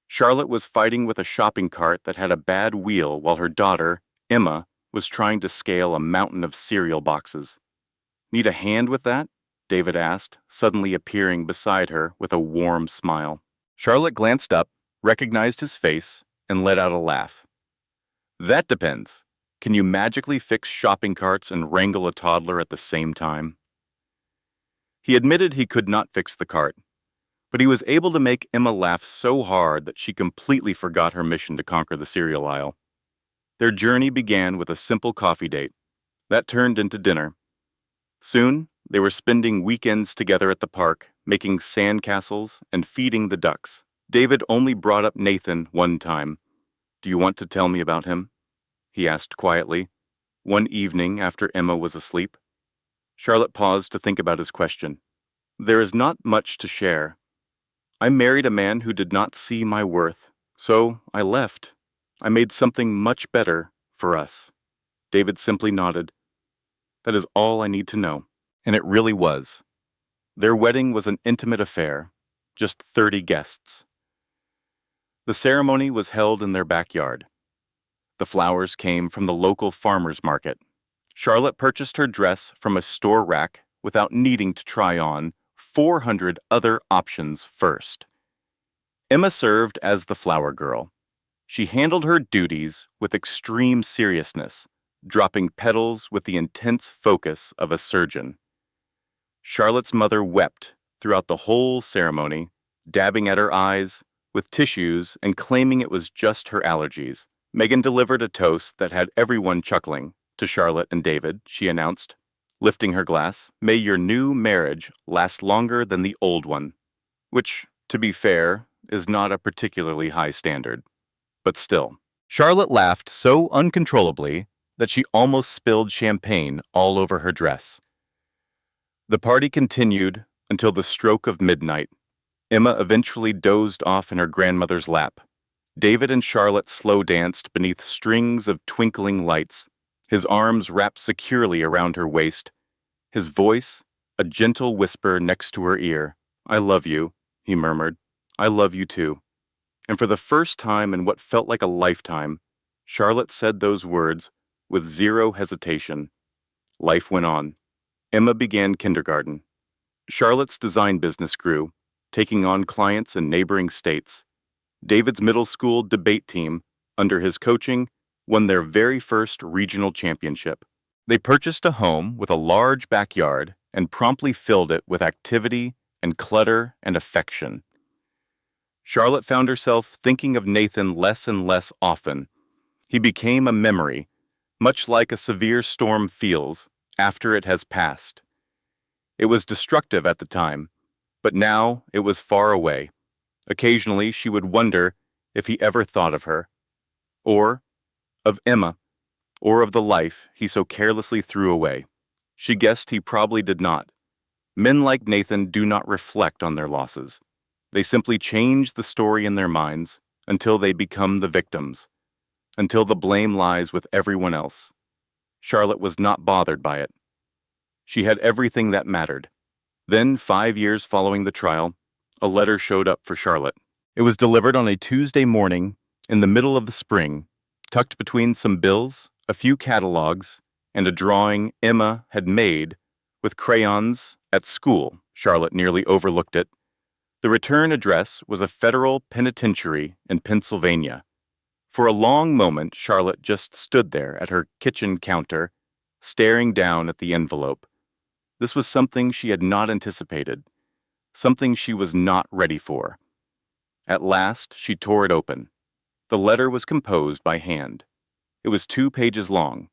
Charlotte was fighting with a shopping cart that had a bad wheel while her daughter, Emma, was trying to scale a mountain of cereal boxes. Need a hand with that? David asked, suddenly appearing beside her with a warm smile. Charlotte glanced up, recognized his face, and let out a laugh. That depends. Can you magically fix shopping carts and wrangle a toddler at the same time? He admitted he could not fix the cart, but he was able to make Emma laugh so hard that she completely forgot her mission to conquer the cereal aisle. Their journey began with a simple coffee date. That turned into dinner. Soon, they were spending weekends together at the park, making sandcastles and feeding the ducks. David only brought up Nathan one time. Do you want to tell me about him? He asked quietly, one evening after Emma was asleep. Charlotte paused to think about his question. There is not much to share. I married a man who did not see my worth, so I left. I made something much better for us. David simply nodded. That is all I need to know. And it really was. Their wedding was an intimate affair, just 30 guests. The ceremony was held in their backyard. The flowers came from the local farmer's market. Charlotte purchased her dress from a store rack without needing to try on 400 other options first. Emma served as the flower girl. She handled her duties with extreme seriousness, dropping petals with the intense focus of a surgeon. Charlotte's mother wept throughout the whole ceremony, dabbing at her eyes with tissues and claiming it was just her allergies. Megan delivered a toast that had everyone chuckling. To Charlotte and David, she announced, lifting her glass, "May your new marriage last longer than the old one." Which, to be fair, is not a particularly high standard. But still, Charlotte laughed so uncontrollably that she almost spilled champagne all over her dress. The party continued until the stroke of midnight. Emma eventually dozed off in her grandmother's lap. David and Charlotte slow danced beneath strings of twinkling lights, his arms wrapped securely around her waist, his voice a gentle whisper next to her ear. "I love you," he murmured. "I love you too." And for the first time in what felt like a lifetime, Charlotte said those words with zero hesitation. Life went on. Emma began kindergarten. Charlotte's design business grew, taking on clients in neighboring states. David's middle school debate team, under his coaching, won their very first regional championship. They purchased a home with a large backyard and promptly filled it with activity and clutter and affection. Charlotte found herself thinking of Nathan less and less often. He became a memory, much like a severe storm feels after it has passed. It was destructive at the time, but now it was far away. Occasionally she would wonder if he ever thought of her, or of Emma, or of the life he so carelessly threw away. She guessed he probably did not. Men like Nathan do not reflect on their losses. They simply change the story in their minds until they become the victims, until the blame lies with everyone else. Charlotte was not bothered by it. She had everything that mattered. Then, 5 years following the trial, a letter showed up for Charlotte. It was delivered on a Tuesday morning in the middle of the spring, tucked between some bills, a few catalogs, and a drawing Emma had made with crayons at school. Charlotte nearly overlooked it. The return address was a federal penitentiary in Pennsylvania. For a long moment, Charlotte just stood there at her kitchen counter, staring down at the envelope. This was something she had not anticipated, something she was not ready for. At last, she tore it open. The letter was composed by hand. It was 2 pages long.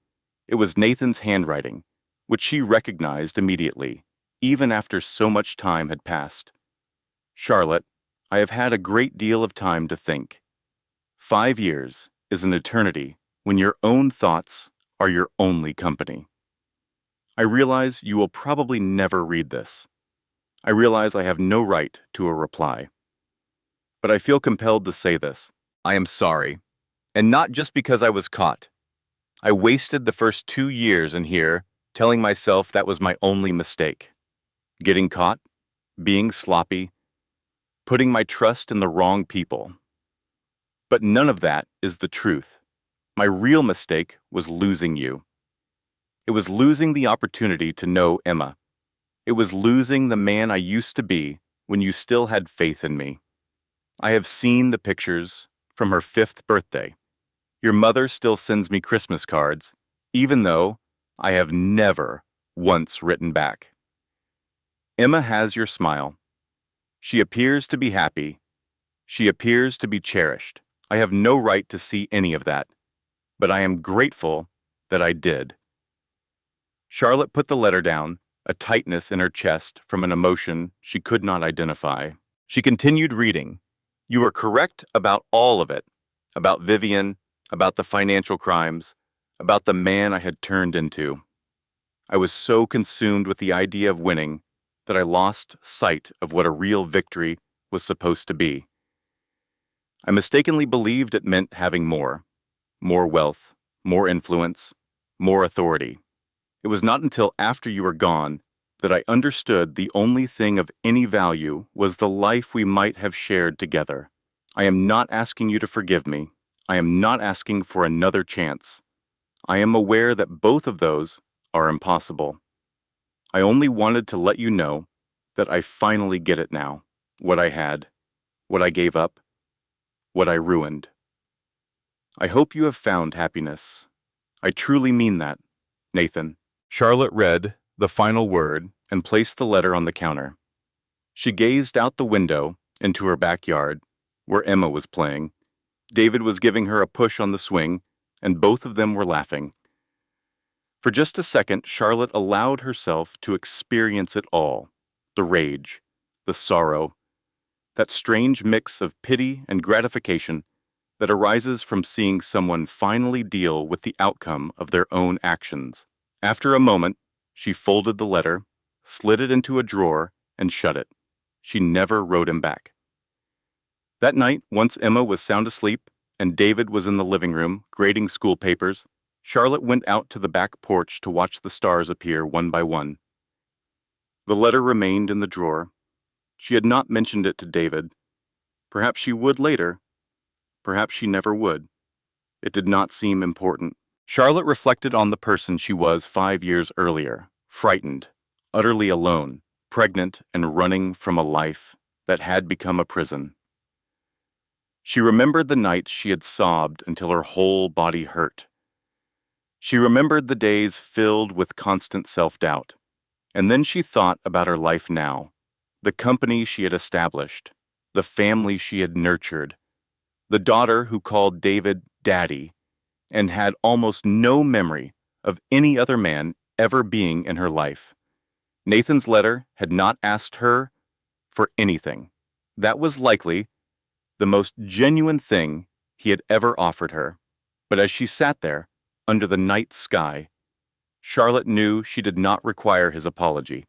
It was Nathan's handwriting, which she recognized immediately, even after so much time had passed. "Charlotte, I have had a great deal of time to think. 5 years is an eternity when your own thoughts are your only company. I realize you will probably never read this. I realize I have no right to a reply. But I feel compelled to say this. I am sorry, and not just because I was caught. I wasted the first 2 years in here telling myself that was my only mistake. Getting caught, being sloppy, putting my trust in the wrong people. But none of that is the truth. My real mistake was losing you. It was losing the opportunity to know Emma. It was losing the man I used to be when you still had faith in me. I have seen the pictures from her 5th birthday. Your mother still sends me Christmas cards, even though I have never once written back. Emma has your smile. She appears to be happy. She appears to be cherished. I have no right to see any of that, but I am grateful that I did." Charlotte put the letter down, a tightness in her chest from an emotion she could not identify. She continued reading. "You are correct about all of it, about Vivian, about the financial crimes, about the man I had turned into. I was so consumed with the idea of winning that I lost sight of what a real victory was supposed to be. I mistakenly believed it meant having more wealth, more influence, more authority. It was not until after you were gone that I understood the only thing of any value was the life we might have shared together. I am not asking you to forgive me. I am not asking for another chance. I am aware that both of those are impossible. I only wanted to let you know that I finally get it now, what I had, what I gave up, what I ruined." I hope you have found happiness. I truly mean that, Nathan. Charlotte read the final word and placed the letter on the counter. She gazed out the window into her backyard, where Emma was playing. David was giving her a push on the swing, and both of them were laughing. For just a second, Charlotte allowed herself to experience it all: the rage, the sorrow, that strange mix of pity and gratification that arises from seeing someone finally deal with the outcome of their own actions. After a moment, she folded the letter, slid it into a drawer, and shut it. She never wrote him back. That night, once Emma was sound asleep and David was in the living room grading school papers, Charlotte went out to the back porch to watch the stars appear one by one. The letter remained in the drawer. She had not mentioned it to David. Perhaps she would later. Perhaps she never would. It did not seem important. Charlotte reflected on the person she was 5 years earlier, frightened, utterly alone, pregnant, and running from a life that had become a prison. She remembered the nights she had sobbed until her whole body hurt. She remembered the days filled with constant self-doubt. And then she thought about her life now, the company she had established, the family she had nurtured, the daughter who called David Daddy, and had almost no memory of any other man ever being in her life. Nathan's letter had not asked her for anything. That was likely the most genuine thing he had ever offered her. But as she sat there, under the night sky, Charlotte knew she did not require his apology.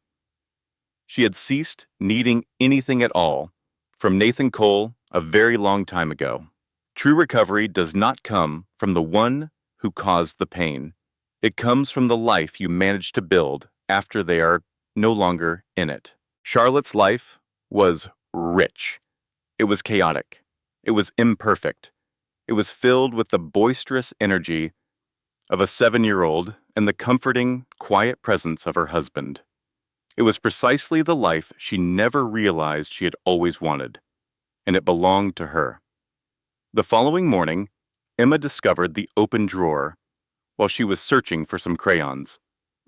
She had ceased needing anything at all from Nathan Cole a very long time ago. True recovery does not come from the one who caused the pain. It comes from the life you manage to build after they are no longer in it. Charlotte's life was rich. It was chaotic. It was imperfect. It was filled with the boisterous energy of a 7-year-old and the comforting, quiet presence of her husband. It was precisely the life she never realized she had always wanted, and it belonged to her. The following morning, Emma discovered the open drawer while she was searching for some crayons.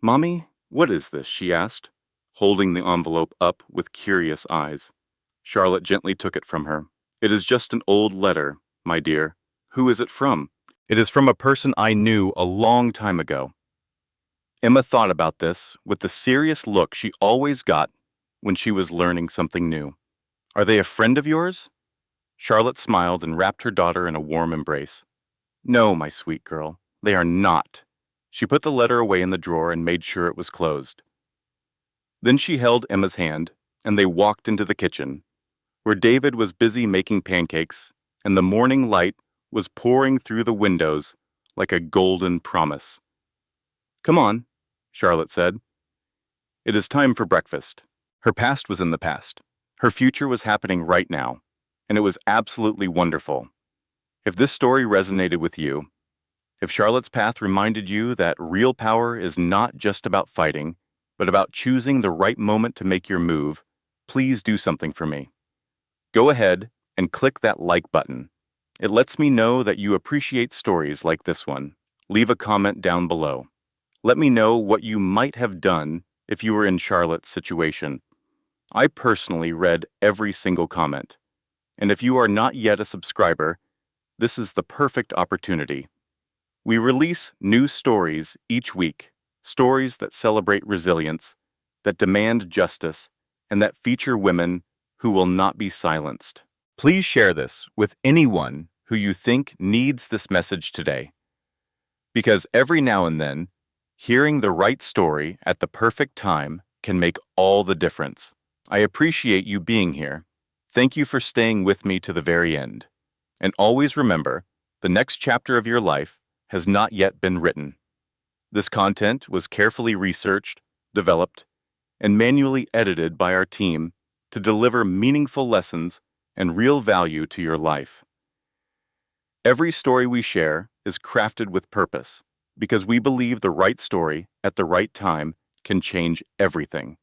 "Mommy, what is this?" she asked, holding the envelope up with curious eyes. Charlotte gently took it from her. "It is just an old letter, my dear." "Who is it from?" "It is from a person I knew a long time ago." Emma thought about this with the serious look she always got when she was learning something new. "Are they a friend of yours?" Charlotte smiled and wrapped her daughter in a warm embrace. "No, my sweet girl, they are not." She put the letter away in the drawer and made sure it was closed. Then she held Emma's hand, and they walked into the kitchen, where David was busy making pancakes, and the morning light was pouring through the windows like a golden promise. "Come on," Charlotte said. "It is time for breakfast." Her past was in the past. Her future was happening right now, and it was absolutely wonderful. If this story resonated with you, if Charlotte's path reminded you that real power is not just about fighting, but about choosing the right moment to make your move, please do something for me. Go ahead and click that like button. It lets me know that you appreciate stories like this one. Leave a comment down below. Let me know what you might have done if you were in Charlotte's situation. I personally read every single comment. And if you are not yet a subscriber, this is the perfect opportunity. We release new stories each week, stories that celebrate resilience, that demand justice, and that feature women who will not be silenced. Please share this with anyone who you think needs this message today. Because every now and then, hearing the right story at the perfect time can make all the difference. I appreciate you being here. Thank you for staying with me to the very end. And always remember, the next chapter of your life has not yet been written. This content was carefully researched, developed, and manually edited by our team to deliver meaningful lessons and real value to your life. Every story we share is crafted with purpose, because we believe the right story at the right time can change everything.